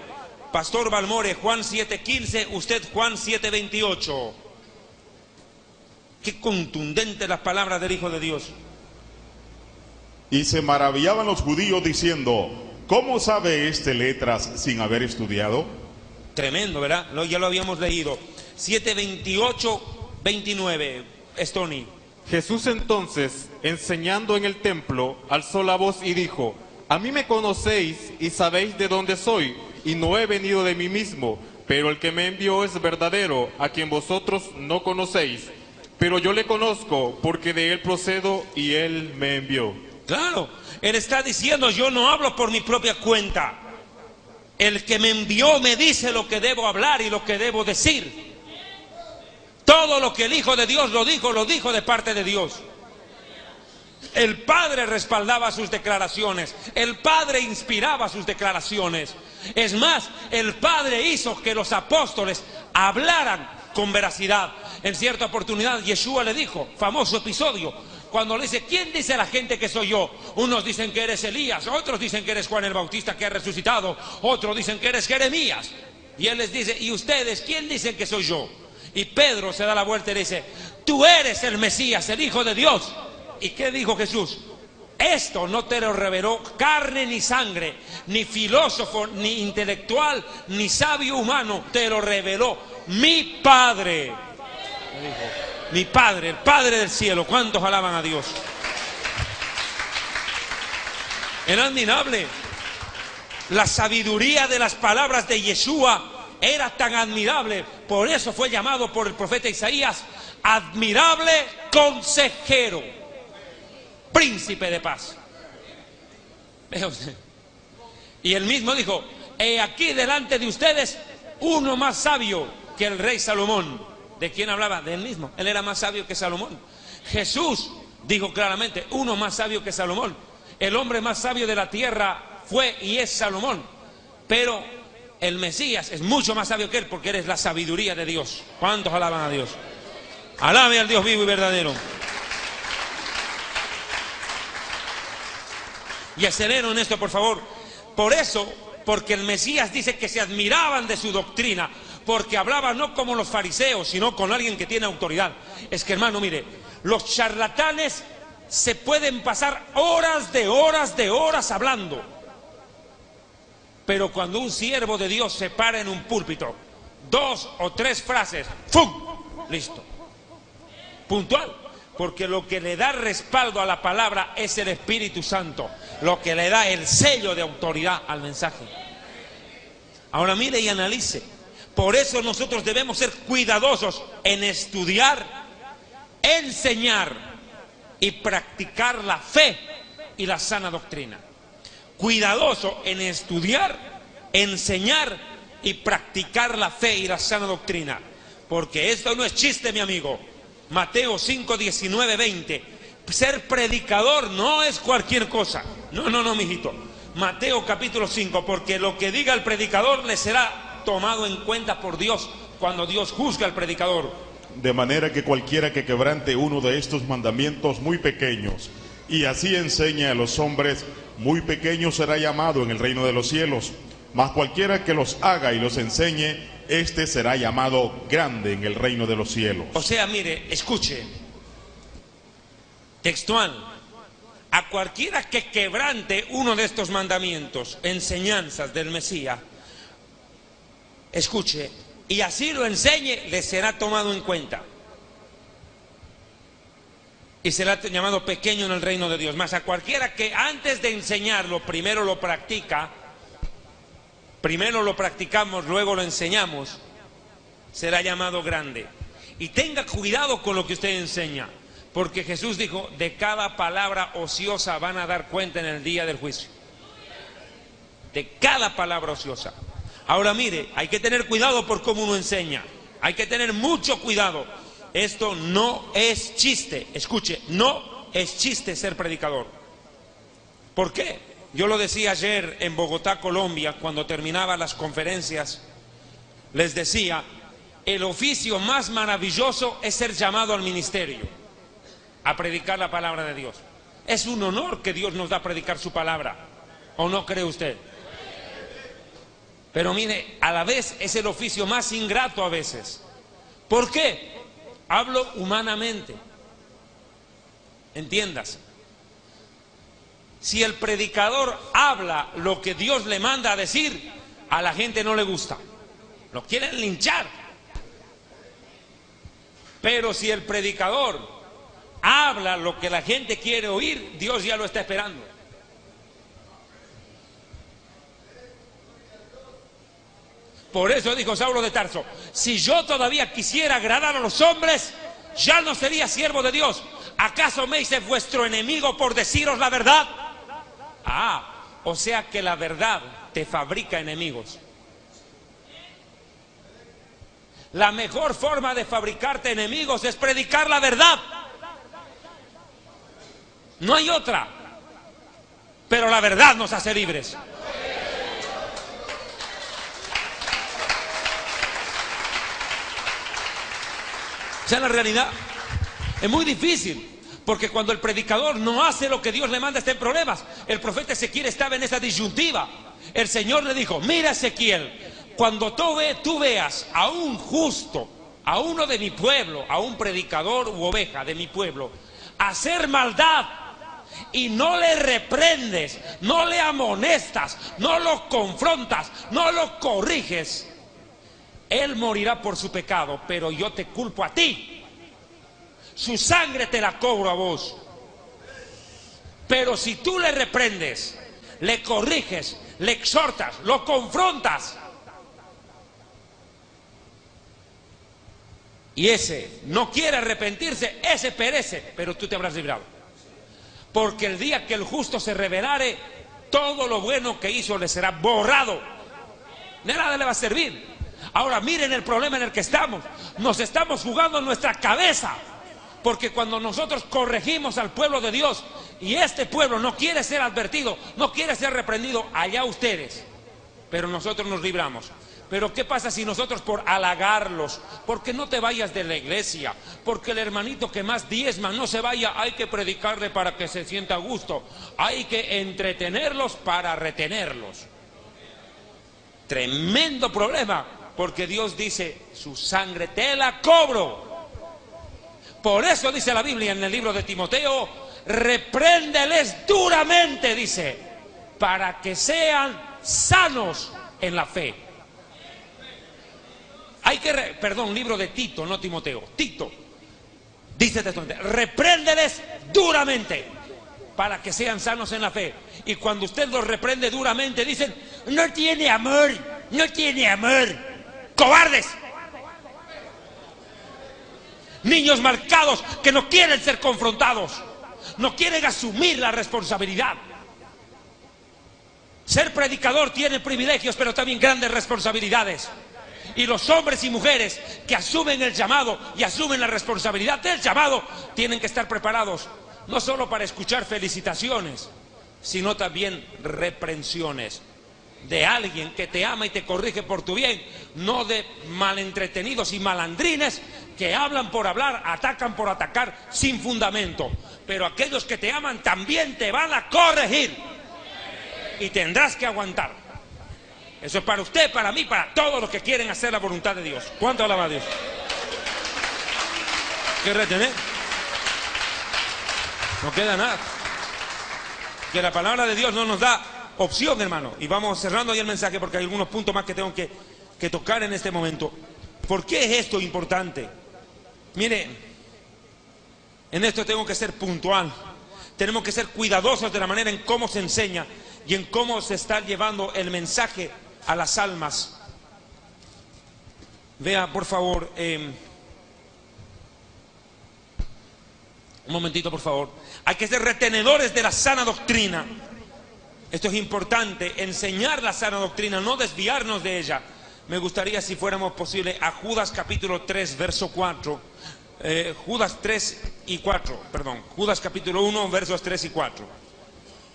Pastor Balmore, Juan 7:15, usted Juan 7:28. Qué contundente las palabras del Hijo de Dios. Y se maravillaban los judíos diciendo: ¿cómo sabe este letras sin haber estudiado? Tremendo, ¿verdad? Ya lo habíamos leído. 7:28-29, Stony. Jesús entonces, enseñando en el templo, alzó la voz y dijo: a mí me conocéis y sabéis de dónde soy, y no he venido de mí mismo, pero el que me envió es verdadero, a quien vosotros no conocéis. Pero yo le conozco, porque de él procedo y él me envió. Claro, él está diciendo: yo no hablo por mi propia cuenta. El que me envió me dice lo que debo hablar y lo que debo decir. Todo lo que el Hijo de Dios lo dijo de parte de Dios. El Padre respaldaba sus declaraciones, el Padre inspiraba sus declaraciones. Es más, el Padre hizo que los apóstoles hablaran con veracidad. En cierta oportunidad Yeshua le dijo, famoso episodio, cuando le dice: ¿quién dice la gente que soy yo? Unos dicen que eres Elías, otros dicen que eres Juan el Bautista que ha resucitado, otros dicen que eres Jeremías. Y él les dice: ¿y ustedes quién dicen que soy yo? Y Pedro se da la vuelta y le dice: tú eres el Mesías, el Hijo de Dios. ¿Y qué dijo Jesús? Esto no te lo reveló carne ni sangre, ni filósofo, ni intelectual, ni sabio humano, te lo reveló mi Padre. Mi Padre, el Padre del cielo. ¿Cuántos alaban a Dios? Era admirable. La sabiduría de las palabras de Yeshua era tan admirable. Por eso fue llamado por el profeta Isaías admirable consejero, príncipe de paz. Vea usted. Y él mismo dijo: he aquí delante de ustedes uno más sabio que el rey Salomón. ¿De quién hablaba? De él mismo. Él era más sabio que Salomón. Jesús dijo claramente: uno más sabio que Salomón. El hombre más sabio de la tierra fue y es Salomón. Pero el Mesías es mucho más sabio que él, porque eres la sabiduría de Dios. ¿Cuántos alaban a Dios? Alabe al Dios vivo y verdadero. Y acelero en esto, por favor. Por eso, porque el Mesías dice que se admiraban de su doctrina, porque hablaba no como los fariseos, sino con alguien que tiene autoridad. Es que, hermano, mire, los charlatanes se pueden pasar horas de horas hablando. Pero cuando un siervo de Dios se para en un púlpito, 2 o 3 frases, ¡fum!, listo. Puntual. Porque lo que le da respaldo a la palabra es el Espíritu Santo, lo que le da el sello de autoridad al mensaje. Ahora mire y analice. Por eso nosotros debemos ser cuidadosos en estudiar, enseñar y practicar la fe y la sana doctrina. Cuidadoso en estudiar, enseñar y practicar la fe y la sana doctrina. Porque esto no es chiste, mi amigo. Mateo 5, 19, 20. Ser predicador no es cualquier cosa. No, mijito. Mateo capítulo 5, porque lo que diga el predicador le será tomado en cuenta por Dios cuando Dios juzga al predicador. De manera que cualquiera que quebrante uno de estos mandamientos muy pequeños y así enseñe a los hombres, muy pequeño será llamado en el reino de los cielos. Mas cualquiera que los haga y los enseñe, este será llamado grande en el reino de los cielos. O sea, mire, escuche, textual: a cualquiera que quebrante uno de estos mandamientos, enseñanzas del Mesías, escuche, y así lo enseñe, le será tomado en cuenta y será llamado pequeño en el reino de Dios. Mas a cualquiera que antes de enseñarlo primero lo practica, primero lo practicamos, luego lo enseñamos, será llamado grande. Y tenga cuidado con lo que usted enseña, porque Jesús dijo: de cada palabra ociosa van a dar cuenta en el día del juicio. De cada palabra ociosa. Ahora mire, hay que tener cuidado por cómo uno enseña. Hay que tener mucho cuidado. Esto no es chiste. Escuche, no es chiste ser predicador. ¿Por qué? Yo lo decía ayer en Bogotá, Colombia, cuando terminaba las conferencias. Les decía: el oficio más maravilloso es ser llamado al ministerio, a predicar la palabra de Dios. Es un honor que Dios nos da a predicar su palabra. ¿O no cree usted? Pero mire, a la vez es el oficio más ingrato a veces. ¿Por qué? Hablo humanamente. Entiendas. Si el predicador habla lo que Dios le manda a decir, a la gente no le gusta. Lo quieren linchar. Pero si el predicador habla lo que la gente quiere oír, Dios ya lo está esperando. Por eso dijo Saulo de Tarso: si yo todavía quisiera agradar a los hombres, ya no sería siervo de Dios. ¿Acaso me hice vuestro enemigo por deciros la verdad? O sea que la verdad te fabrica enemigos. La mejor forma de fabricarte enemigos es predicar la verdad. No hay otra. Pero la verdad nos hace libres. O sea, la realidad es muy difícil, porque cuando el predicador no hace lo que Dios le manda, está en problemas. El profeta Ezequiel estaba en esa disyuntiva. El Señor le dijo: mira, Ezequiel, cuando tú veas a un justo, a uno de mi pueblo, a un predicador u oveja de mi pueblo, hacer maldad y no le reprendes, no le amonestas, no lo confrontas, no lo corriges, él morirá por su pecado, pero yo te culpo a ti. su sangre te la cobro a vos. Pero si tú le reprendes, le corriges, le exhortas, lo confrontas, y ese no quiere arrepentirse, ese perece, pero tú te habrás librado. Porque el día que el justo se rebelare, todo lo bueno que hizo le será borrado. De nada le va a servir. Ahora miren el problema en el que estamos. Nos estamos jugando nuestra cabeza. Porque cuando nosotros corregimos al pueblo de Dios y este pueblo no quiere ser advertido, no quiere ser reprendido, allá ustedes, pero nosotros nos libramos. Pero ¿qué pasa si nosotros por halagarlos, porque no te vayas de la iglesia, porque el hermanito que más diezma no se vaya, hay que predicarle para que se sienta a gusto, hay que entretenerlos para retenerlos? Tremendo problema, porque Dios dice, su sangre te la cobro. Por eso dice la Biblia en el libro de Timoteo, repréndeles duramente, dice, para que sean sanos en la fe. Hay que, libro de Tito, no Timoteo, Tito, dice textualmente, repréndeles duramente, para que sean sanos en la fe. Y cuando usted los reprende duramente, dicen, no tiene amor, no tiene amor, cobardes. Niños marcados que no quieren ser confrontados, no quieren asumir la responsabilidad. Ser predicador tiene privilegios, pero también grandes responsabilidades. Y los hombres y mujeres que asumen el llamado y asumen la responsabilidad del llamado tienen que estar preparados, no solo para escuchar felicitaciones, sino también reprensiones de alguien que te ama y te corrige por tu bien, no de malentretenidos y malandrines que hablan por hablar, atacan por atacar sin fundamento. Pero aquellos que te aman también te van a corregir y tendrás que aguantar. Eso es para usted, para mí, para todos los que quieren hacer la voluntad de Dios. ¿Cuánto alaba a Dios? ¿Qué retener? No queda nada. Que la palabra de Dios no nos da opción, hermano. Y vamos cerrando ahí el mensaje porque hay algunos puntos más que tengo que tocar en este momento. ¿Por qué es esto importante? Mire, en esto tengo que ser puntual. Tenemos que ser cuidadosos de la manera en cómo se enseña y en cómo se está llevando el mensaje a las almas. Vea, por favor, un momentito, por favor. Hay que ser retenedores de la sana doctrina. Esto es importante, enseñar la sana doctrina, no desviarnos de ella. Me gustaría, si fuéramos posible, a Judas capítulo 3, verso 4. Judas 3 y 4, perdón. Judas capítulo 1, versos 3 y 4.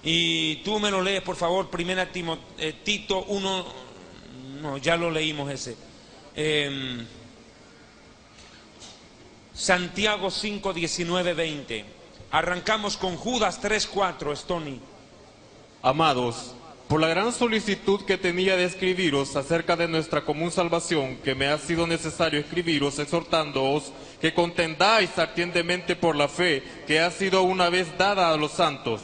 Y tú me lo lees, por favor, primera Tito 1, no, ya lo leímos ese. Santiago 5, 19, 20. Arrancamos con Judas 3, 4, Stony. Amados, por la gran solicitud que tenía de escribiros acerca de nuestra común salvación, que me ha sido necesario escribiros, exhortándoos que contendáis ardientemente por la fe que ha sido una vez dada a los santos.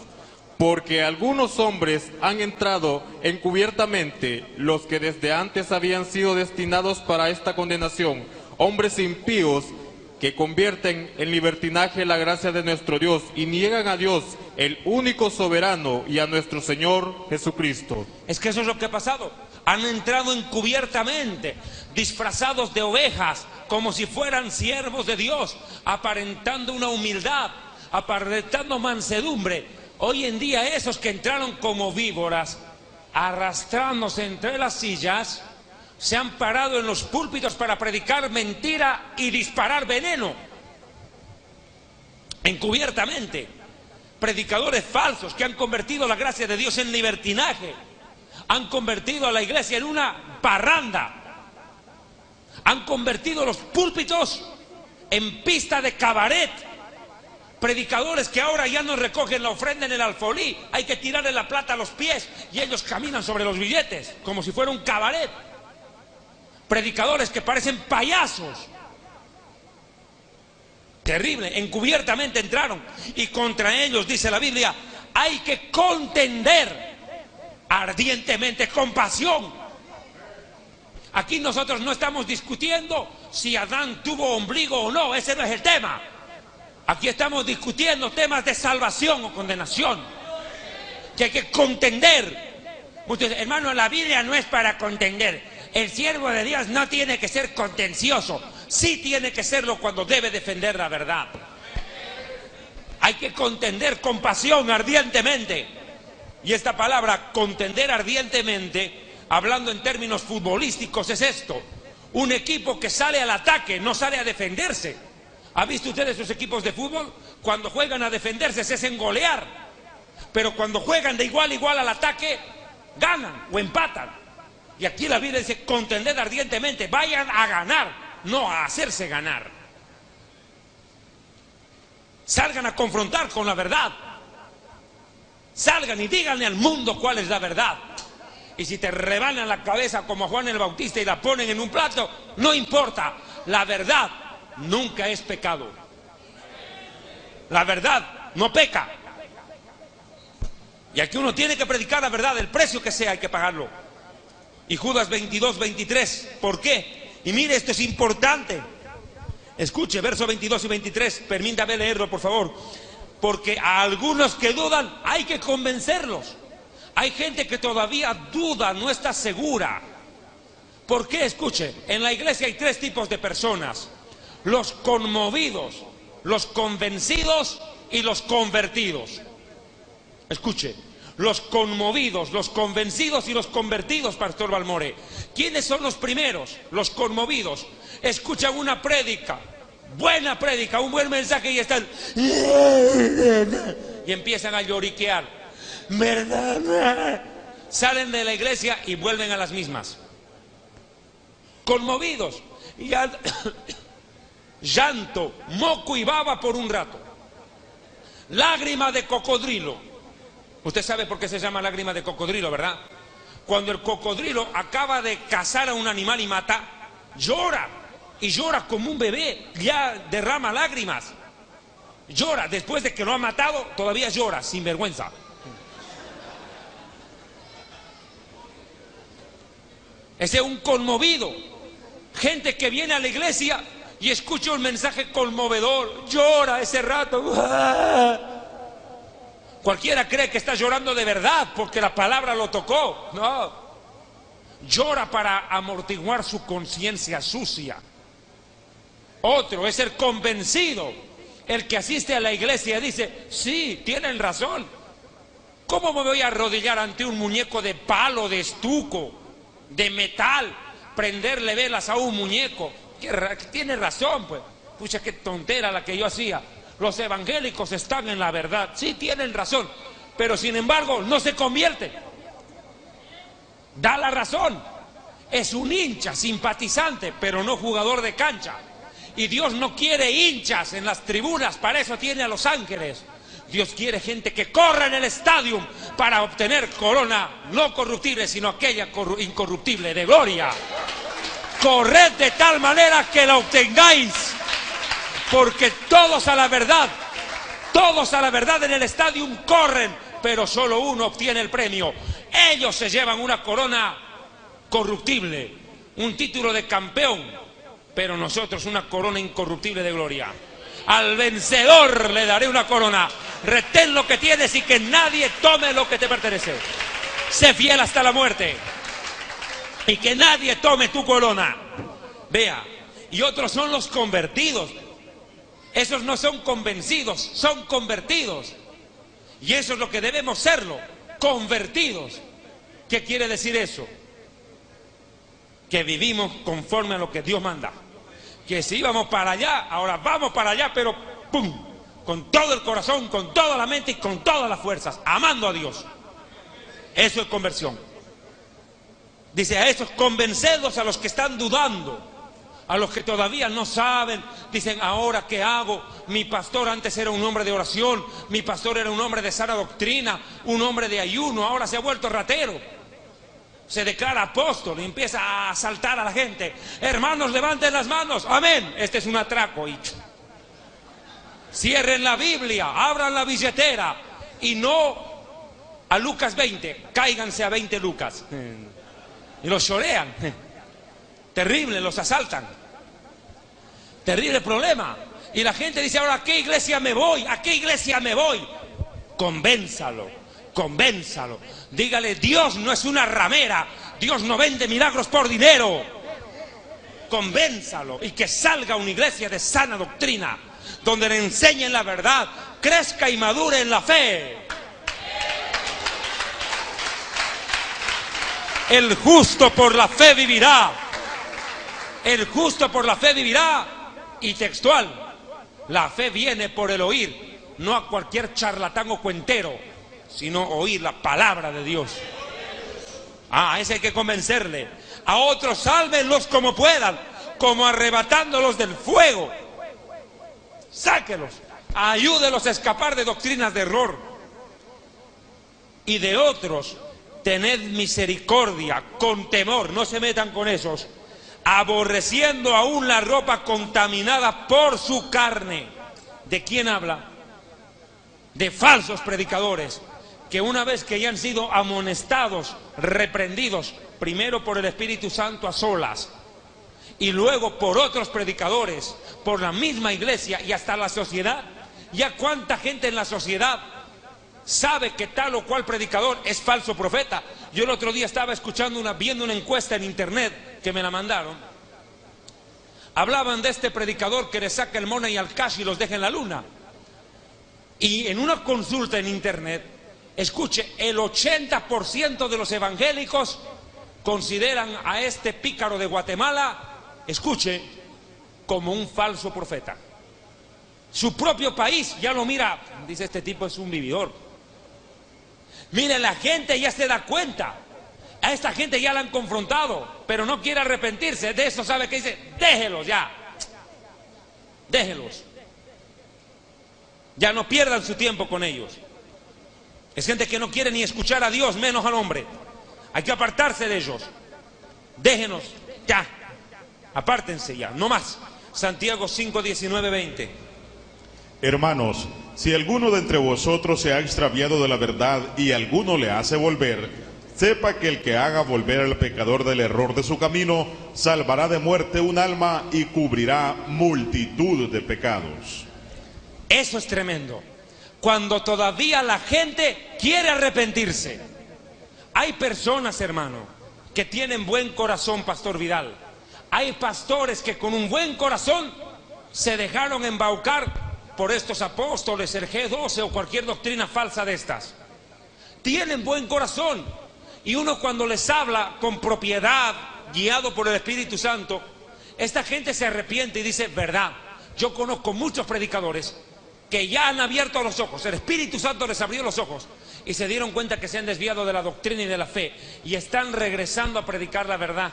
Porque algunos hombres han entrado encubiertamente, los que desde antes habían sido destinados para esta condenación, hombres impíos que convierten en libertinaje la gracia de nuestro Dios y niegan a Dios, el único soberano, y a nuestro Señor Jesucristo. Es que eso es lo que ha pasado. Han entrado encubiertamente, disfrazados de ovejas, como si fueran siervos de Dios, aparentando una humildad, aparentando mansedumbre. Hoy en día esos que entraron como víboras, arrastrándose entre las sillas, se han parado en los púlpitos para predicar mentira y disparar veneno. Encubiertamente. Predicadores falsos que han convertido la gracia de Dios en libertinaje. Han convertido a la iglesia en una parranda. Han convertido los púlpitos en pista de cabaret. Predicadores que ahora ya no recogen la ofrenda en el alfolí. Hay que tirarle la plata a los pies y ellos caminan sobre los billetes como si fuera un cabaret. Predicadores que parecen payasos. Terrible, encubiertamente entraron. Y contra ellos, dice la Biblia, hay que contender ardientemente, con pasión. Aquí nosotros no estamos discutiendo si Adán tuvo ombligo o no, ese no es el tema. Aquí estamos discutiendo temas de salvación o condenación, que hay que contender. Muchos, hermano, la Biblia no es para contender. El siervo de Dios no tiene que ser contencioso. Sí tiene que serlo cuando debe defender la verdad. Hay que contender con pasión, ardientemente. Y esta palabra, contender ardientemente, hablando en términos futbolísticos, es esto: un equipo que sale al ataque, no sale a defenderse. ¿Ha visto usted esos equipos de fútbol? Cuando juegan a defenderse se hacen golear, pero cuando juegan de igual a igual al ataque, ganan o empatan. Y aquí la Biblia dice: contended ardientemente, vayan a ganar, no a hacerse ganar. Salgan a confrontar con la verdad. Salgan y díganle al mundo cuál es la verdad. Y si te rebanan la cabeza como a Juan el Bautista y la ponen en un plato, no importa. La verdad nunca es pecado. La verdad no peca. Y aquí uno tiene que predicar la verdad, el precio que sea hay que pagarlo. Y Judas 22, 23, ¿por qué? Y mire, esto es importante. Escuche, versos 22 y 23, permítame leerlo, por favor. Porque a algunos que dudan hay que convencerlos. Hay gente que todavía duda, no está segura. ¿Por qué? Escuche, en la iglesia hay tres tipos de personas: los conmovidos, los convencidos y los convertidos. Escuche, los conmovidos, los convencidos y los convertidos, Pastor Balmore. ¿Quiénes son los primeros? Los conmovidos. Escuchan una prédica, buena prédica, un buen mensaje, y están y empiezan a lloriquear, ¿verdad? Salen de la iglesia y vuelven a las mismas. Conmovidos, y llanto, moco y baba por un rato, lágrima de cocodrilo. Usted sabe por qué se llama lágrima de cocodrilo, ¿verdad? Cuando el cocodrilo acaba de cazar a un animal y mata, llora, y llora como un bebé, ya derrama lágrimas. Llora, después de que lo ha matado, todavía llora, sin vergüenza. Ese es un conmovido. Gente que viene a la iglesia y escucha un mensaje conmovedor, llora ese rato. Cualquiera cree que está llorando de verdad porque la palabra lo tocó. No, llora para amortiguar su conciencia sucia. Otro es el convencido, el que asiste a la iglesia y dice: sí, tienen razón. ¿Cómo me voy a arrodillar ante un muñeco de palo, de estuco, de metal, prenderle velas a un muñeco? Tiene razón, pues. Pucha, qué tontera la que yo hacía. Los evangélicos están en la verdad. Sí, tienen razón, pero sin embargo no se convierte. Da la razón. Es un hincha, simpatizante, pero no jugador de cancha. Y Dios no quiere hinchas en las tribunas, para eso tiene a los ángeles. Dios quiere gente que corra en el estadio para obtener corona no corruptible, sino aquella incorruptible de gloria. Corred de tal manera que la obtengáis, porque todos a la verdad en el estadio corren, pero solo uno obtiene el premio. Ellos se llevan una corona corruptible, un título de campeón, pero nosotros una corona incorruptible de gloria. Al vencedor le daré una corona. Retén lo que tienes y que nadie tome lo que te pertenece. Sé fiel hasta la muerte y que nadie tome tu corona. Vea, y otros son los convertidos. Esos no son convencidos, son convertidos. Y eso es lo que debemos serlo, convertidos. ¿Qué quiere decir eso? Que vivimos conforme a lo que Dios manda. Que si íbamos para allá, ahora vamos para allá, pero ¡pum!, con todo el corazón, con toda la mente y con todas las fuerzas, amando a Dios. Eso es conversión. Dice: a esos convencedos, a los que están dudando, a los que todavía no saben, dicen: ¿ahora qué hago? Mi pastor antes era un hombre de oración, mi pastor era un hombre de sana doctrina, un hombre de ayuno, ahora se ha vuelto ratero. Se declara apóstol y empieza a asaltar a la gente. Hermanos, levanten las manos. Amén. Este es un atraco. Y cierren la Biblia, abran la billetera y no a Lucas 20, cáiganse a 20 Lucas. Y los chorean. Terrible, los asaltan. Terrible problema. Y la gente dice ahora, ¿a qué iglesia me voy? ¿A qué iglesia me voy? Convénzalo, convénzalo. Dígale, Dios no es una ramera, Dios no vende milagros por dinero. Convénzalo y que salga una iglesia de sana doctrina, donde le enseñen la verdad, crezca y madure en la fe. El justo por la fe vivirá. El justo por la fe vivirá. Y textual, la fe viene por el oír, no a cualquier charlatán o cuentero, sino oír la palabra de Dios. A ese hay que convencerle. A otros sálvenlos como puedan, como arrebatándolos del fuego. Sáquelos, ayúdelos a escapar de doctrinas de error. Y de otros, tened misericordia, con temor, no se metan con esos, aborreciendo aún la ropa contaminada por su carne. ¿De quién habla? De falsos predicadores, que una vez que ya han sido amonestados, reprendidos, primero por el Espíritu Santo a solas, y luego por otros predicadores, por la misma iglesia y hasta la sociedad. Ya cuánta gente en la sociedad sabe que tal o cual predicador es falso profeta. Yo el otro día estaba viendo una encuesta en internet que me la mandaron. Hablaban de este predicador que le saca el money al cash y los deja en la luna. Y en una consulta en internet, escuche, el 80% de los evangélicos consideran a este pícaro de Guatemala, escuche, como un falso profeta. Su propio país ya lo mira, dice, este tipo es un vividor. Mire, la gente ya se da cuenta. A esta gente ya la han confrontado, pero no quiere arrepentirse. De eso sabe que dice, déjelos ya. Déjelos. Ya no pierdan su tiempo con ellos. Es gente que no quiere ni escuchar a Dios, menos al hombre. Hay que apartarse de ellos. Déjenos ya. Apártense ya, no más. Santiago 5, 19, 20. Hermanos, si alguno de entre vosotros se ha extraviado de la verdad y alguno le hace volver, sepa que el que haga volver al pecador del error de su camino, salvará de muerte un alma y cubrirá multitud de pecados. Eso es tremendo. Cuando todavía la gente quiere arrepentirse. Hay personas, hermano, que tienen buen corazón, Pastor Vidal. Hay pastores que con un buen corazón se dejaron embaucar por estos apóstoles, el G12 o cualquier doctrina falsa de estas. Tienen buen corazón y uno cuando les habla con propiedad, guiado por el Espíritu Santo, esta gente se arrepiente y dice, verdad, yo conozco muchos predicadores que ya han abierto los ojos, el Espíritu Santo les abrió los ojos y se dieron cuenta que se han desviado de la doctrina y de la fe y están regresando a predicar la verdad.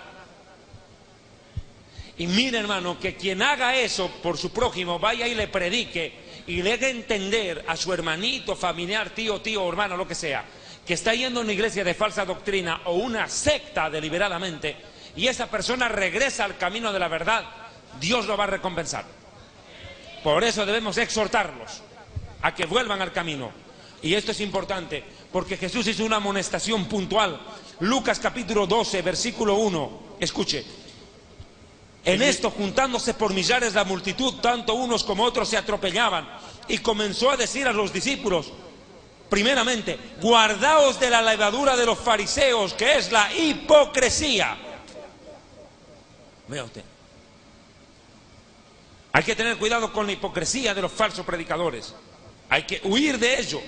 Y mire, hermano, que quien haga eso por su prójimo, vaya y le predique y le haga entender a su hermanito, familiar, tío, hermano, lo que sea, que está yendo a una iglesia de falsa doctrina o una secta deliberadamente, y esa persona regresa al camino de la verdad, Dios lo va a recompensar. Por eso debemos exhortarlos a que vuelvan al camino. Y esto es importante, porque Jesús hizo una amonestación puntual. Lucas capítulo 12, versículo 1, escuche. En esto, juntándose por millares la multitud, tanto unos como otros se atropellaban, y comenzó a decir a los discípulos, primeramente, guardaos de la levadura de los fariseos, que es la hipocresía. Vea usted. Hay que tener cuidado con la hipocresía de los falsos predicadores. Hay que huir de ello.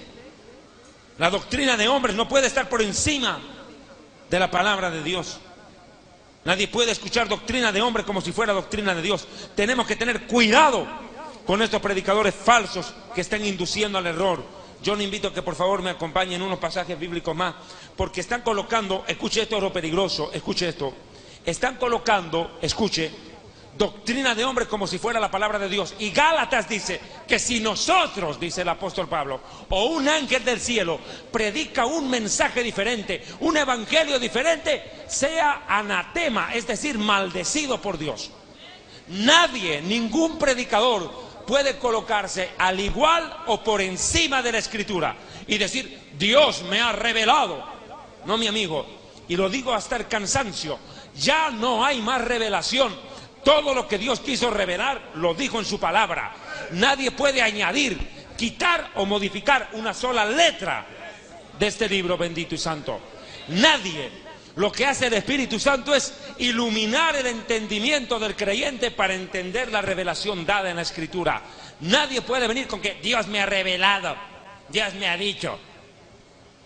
La doctrina de hombres no puede estar por encima de la palabra de Dios. Nadie puede escuchar doctrina de hombre como si fuera doctrina de Dios. Tenemos que tener cuidado con estos predicadores falsos que están induciendo al error. Yo le invito a que por favor me acompañen unos pasajes bíblicos más, porque están colocando, escuche esto, es lo peligroso, escuche esto, están colocando, escuche, doctrina de hombre como si fuera la palabra de Dios. Y Gálatas dice que si nosotros, dice el apóstol Pablo, o un ángel del cielo predica un mensaje diferente, un evangelio diferente, sea anatema, es decir, maldecido por Dios. Nadie, ningún predicador puede colocarse al igual o por encima de la Escritura y decir, Dios me ha revelado. No, mi amigo, y lo digo hasta el cansancio, ya no hay más revelación. Todo lo que Dios quiso revelar lo dijo en su palabra. Nadie puede añadir, quitar o modificar una sola letra de este libro bendito y santo. Nadie. Lo que hace el Espíritu Santo es iluminar el entendimiento del creyente para entender la revelación dada en la Escritura. Nadie puede venir con que Dios me ha revelado, Dios me ha dicho,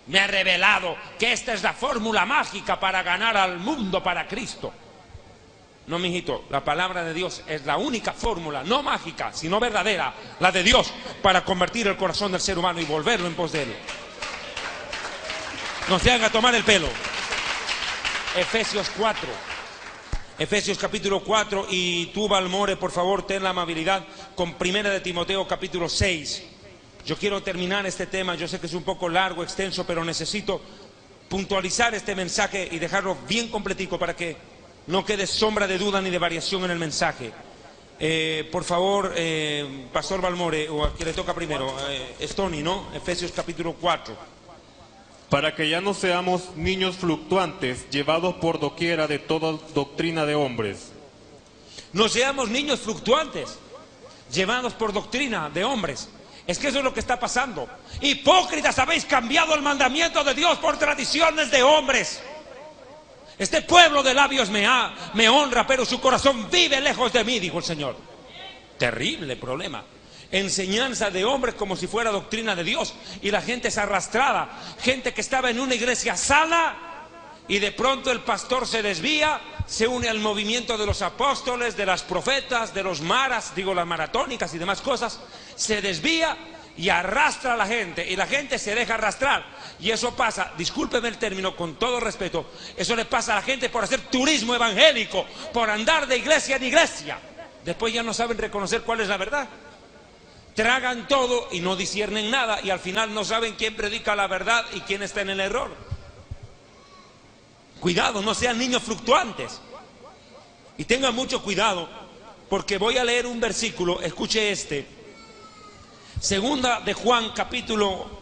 me ha revelado que esta es la fórmula mágica para ganar al mundo para Cristo. No, mijito, la palabra de Dios es la única fórmula, no mágica, sino verdadera, la de Dios, para convertir el corazón del ser humano y volverlo en pos de él. No se haga tomar el pelo. Efesios 4, Efesios capítulo 4, y tú, Balmore, por favor, ten la amabilidad con Primera de Timoteo capítulo 6. Yo quiero terminar este tema, yo sé que es un poco largo, extenso, pero necesito puntualizar este mensaje y dejarlo bien completico para que no quede sombra de duda ni de variación en el mensaje. Por favor, Pastor Balmore, o a quien le toca primero, Stony, ¿no? Efesios capítulo 4. Para que ya no seamos niños fluctuantes, llevados por doquiera de toda doctrina de hombres. No seamos niños fluctuantes, llevados por doctrina de hombres. Es que eso es lo que está pasando. Hipócritas, habéis cambiado el mandamiento de Dios por tradiciones de hombres. Este pueblo de labios me honra, pero su corazón vive lejos de mí, dijo el Señor. Terrible problema. Enseñanza de hombres como si fuera doctrina de Dios, y la gente es arrastrada. Gente que estaba en una iglesia sana y de pronto el pastor se desvía, se une al movimiento de los apóstoles, de las profetas, de los maras, digo las maratónicas y demás cosas. Se desvía y arrastra a la gente, y la gente se deja arrastrar. Y eso pasa, discúlpeme el término con todo respeto, eso le pasa a la gente por hacer turismo evangélico, por andar de iglesia en iglesia. Después ya no saben reconocer cuál es la verdad. Tragan todo y no disciernen nada, y al final no saben quién predica la verdad y quién está en el error. Cuidado, no sean niños fluctuantes. Y tengan mucho cuidado, porque voy a leer un versículo, escuche este. Segunda de Juan capítulo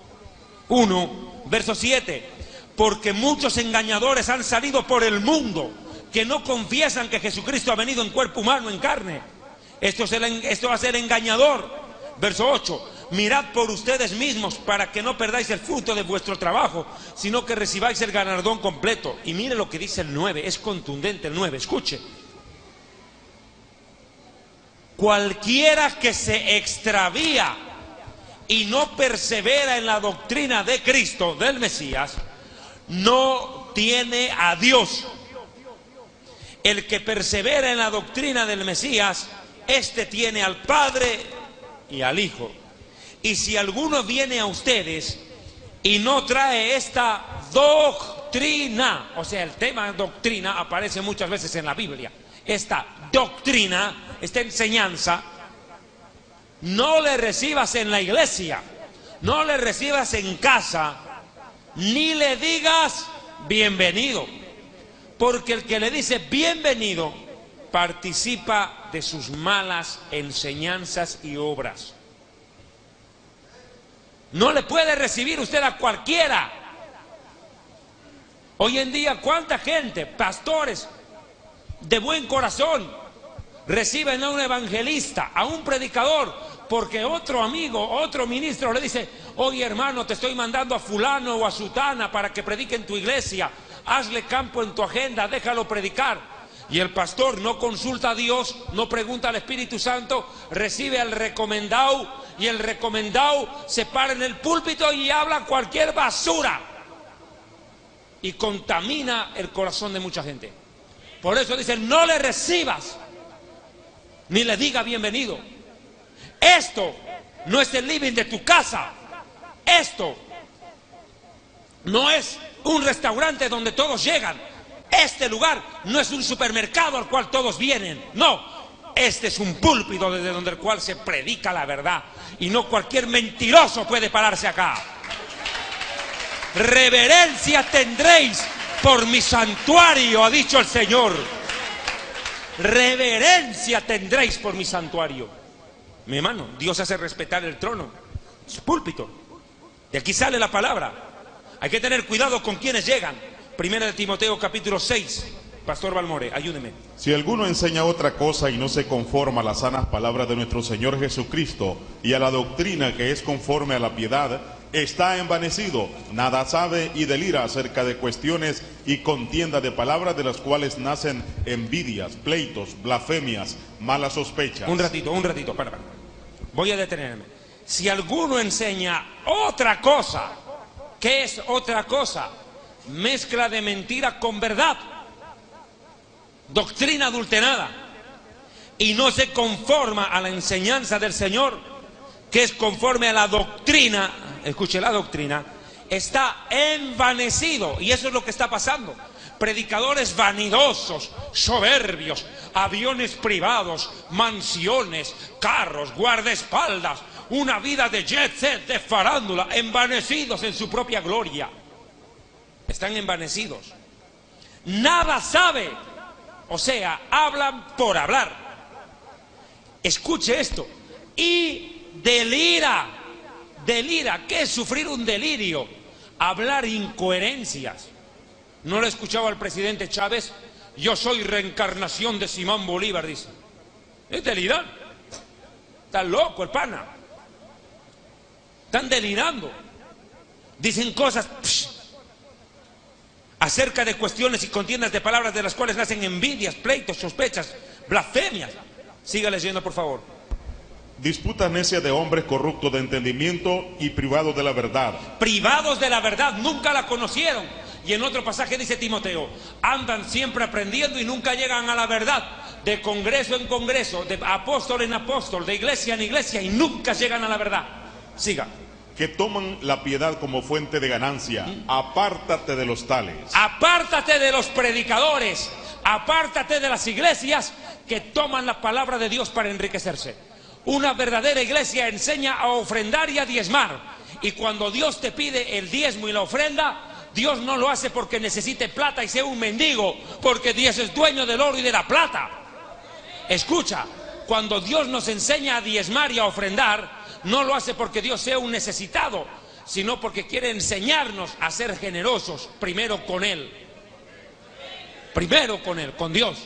1, verso 7. Porque muchos engañadores han salido por el mundo, que no confiesan que Jesucristo ha venido en cuerpo humano, en carne. Esto va a ser engañador. Verso 8, mirad por ustedes mismos para que no perdáis el fruto de vuestro trabajo, sino que recibáis el galardón completo. Y mire lo que dice el 9, es contundente el 9, escuche. Cualquiera que se extravía y no persevera en la doctrina de Cristo, del Mesías, no tiene a Dios. El que persevera en la doctrina del Mesías, este tiene al Padre y al Hijo. Y si alguno viene a ustedes y no trae esta doctrina, o sea, el tema doctrina aparece muchas veces en la Biblia, esta doctrina, esta enseñanza, no le recibas en la iglesia, no le recibas en casa, ni le digas bienvenido, porque el que le dice bienvenido participa de sus malas enseñanzas y obras. No le puede recibir usted a cualquiera. Hoy en día, ¿cuánta gente, pastores de buen corazón, reciben a un evangelista, a un predicador, porque otro amigo, otro ministro le dice: oye, hermano, te estoy mandando a fulano o a sutana para que predique en tu iglesia, hazle campo en tu agenda, déjalo predicar? Y el pastor no consulta a Dios, no pregunta al Espíritu Santo, recibe al recomendado, y el recomendado se para en el púlpito y habla cualquier basura y contamina el corazón de mucha gente. Por eso dicen: no le recibas ni le diga bienvenido. Esto no es el living de tu casa. Esto no es un restaurante donde todos llegan. Este lugar no es un supermercado al cual todos vienen. No, este es un púlpito desde donde el cual se predica la verdad, y no cualquier mentiroso puede pararse acá. Reverencia tendréis por mi santuario, ha dicho el Señor. Reverencia tendréis por mi santuario. Mi hermano, Dios hace respetar el trono, su púlpito. De aquí sale la palabra. Hay que tener cuidado con quienes llegan. Primera de Timoteo capítulo 6, Pastor Balmore, ayúdeme. Si alguno enseña otra cosa y no se conforma a las sanas palabras de nuestro Señor Jesucristo y a la doctrina que es conforme a la piedad, está envanecido, nada sabe y delira acerca de cuestiones y contienda de palabras, de las cuales nacen envidias, pleitos, blasfemias, malas sospechas. Un ratito, para. Voy a detenerme. Si alguno enseña otra cosa, ¿qué es otra cosa? Mezcla de mentira con verdad, doctrina adulterada, y no se conforma a la enseñanza del Señor, que es conforme a la doctrina. Escuche, la doctrina está envanecido, y eso es lo que está pasando. Predicadores vanidosos, soberbios, aviones privados, mansiones, carros, guardaespaldas, una vida de jet set, de farándula, envanecidos en su propia gloria. Están envanecidos. Nada sabe, o sea, hablan por hablar. Escuche esto. Y delira. ¿Qué es sufrir un delirio? Hablar incoherencias. ¿No lo escuchaba al presidente Chávez? Yo soy reencarnación de Simón Bolívar, dice. Es delirar. Está loco el pana. Están delirando. Dicen cosas acerca de cuestiones y contiendas de palabras, de las cuales nacen envidias, pleitos, sospechas, blasfemias. Siga leyendo, por favor. Disputas necias de hombres corruptos de entendimiento y privados de la verdad. Privados de la verdad, nunca la conocieron. Y en otro pasaje dice Timoteo, andan siempre aprendiendo y nunca llegan a la verdad. De congreso en congreso, de apóstol en apóstol, de iglesia en iglesia, y nunca llegan a la verdad. Siga. Que toman la piedad como fuente de ganancia. Apártate de los tales. Apártate de los predicadores, apártate de las iglesias que toman la palabra de Dios para enriquecerse. Una verdadera iglesia enseña a ofrendar y a diezmar. Y cuando Dios te pide el diezmo y la ofrenda, Dios no lo hace porque necesite plata y sea un mendigo, porque Dios es dueño del oro y de la plata. Escucha, cuando Dios nos enseña a diezmar y a ofrendar, no lo hace porque Dios sea un necesitado, sino porque quiere enseñarnos a ser generosos primero con Él. Primero con Él, con Dios.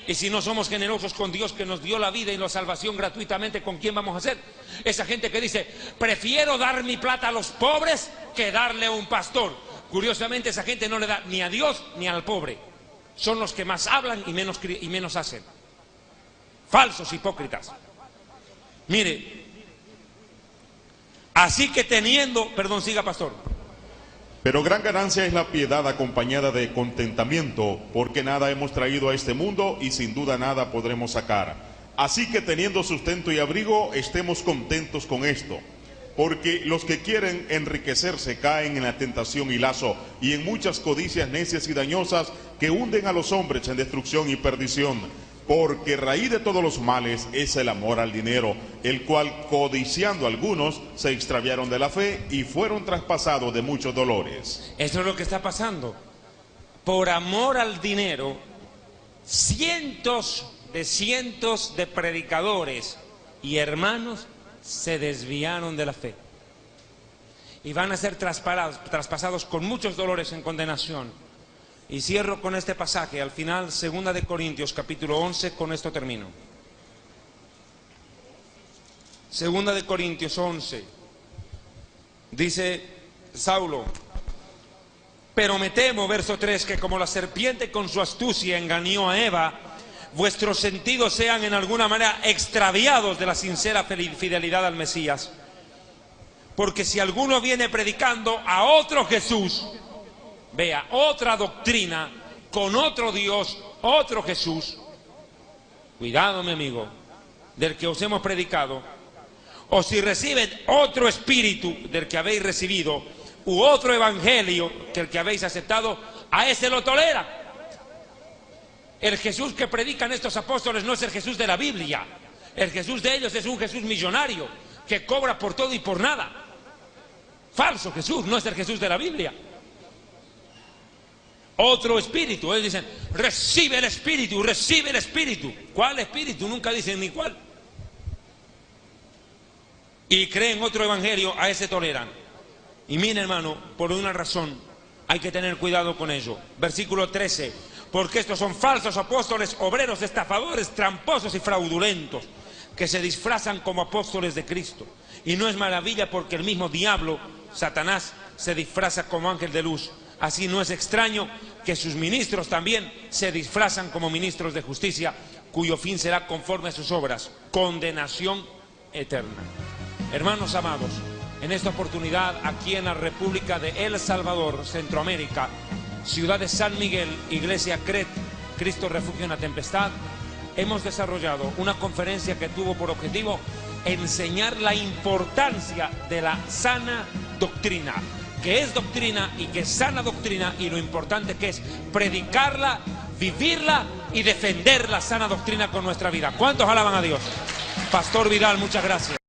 Y si no somos generosos con Dios, que nos dio la vida y la salvación gratuitamente, ¿con quién vamos a ser? Esa gente que dice, prefiero dar mi plata a los pobres que darle a un pastor. Curiosamente, esa gente no le da ni a Dios ni al pobre. Son los que más hablan y menos hacen. Falsos hipócritas. Mire, así que teniendo, perdón, siga, pastor. Pero gran ganancia es la piedad acompañada de contentamiento, porque nada hemos traído a este mundo y sin duda nada podremos sacar. Así que teniendo sustento y abrigo, estemos contentos con esto. Porque los que quieren enriquecerse caen en la tentación y lazo, y en muchas codicias necias y dañosas que hunden a los hombres en destrucción y perdición. Porque raíz de todos los males es el amor al dinero, el cual, codiciando algunos, se extraviaron de la fe y fueron traspasados de muchos dolores. Esto es lo que está pasando. Por amor al dinero, cientos de predicadores y hermanos se desviaron de la fe. Y van a ser traspasados con muchos dolores en condenación. Y cierro con este pasaje, al final, 2 de Corintios, capítulo 11, con esto termino. 2 de Corintios 11, dice Saulo, pero me temo, verso 3, que como la serpiente con su astucia engañó a Eva, vuestros sentidos sean en alguna manera extraviados de la sincera fidelidad al Mesías. Porque si alguno viene predicando a otro Jesús, vea, otra doctrina, con otro Dios, otro Jesús, cuidado, mi amigo, del que os hemos predicado, o si reciben otro espíritu del que habéis recibido, u otro evangelio que el que habéis aceptado, a ese lo tolera. El Jesús que predican estos apóstoles no es el Jesús de la Biblia. El Jesús de ellos es un Jesús millonario que cobra por todo y por nada. Falso Jesús, no es el Jesús de la Biblia. Otro espíritu, ellos dicen, recibe el espíritu, recibe el espíritu. ¿Cuál espíritu? Nunca dicen ni cuál. Y creen otro evangelio, a ese toleran. Y mire, hermano, por una razón hay que tener cuidado con ello. Versículo 13, porque estos son falsos apóstoles, obreros, estafadores, tramposos y fraudulentos, que se disfrazan como apóstoles de Cristo. Y no es maravilla porque el mismo diablo, Satanás, se disfraza como ángel de luz. Así no es extraño que sus ministros también se disfrazan como ministros de justicia, cuyo fin será conforme a sus obras, condenación eterna. Hermanos amados, en esta oportunidad, aquí en la República de El Salvador, Centroamérica, ciudad de San Miguel, Iglesia CRET, Cristo Refugio en la Tempestad, hemos desarrollado una conferencia que tuvo por objetivo enseñar la importancia de la sana doctrina, que es doctrina y que es sana doctrina, y lo importante que es predicarla, vivirla y defender la sana doctrina con nuestra vida. ¿Cuántos alaban a Dios? Pastor Vidal, muchas gracias.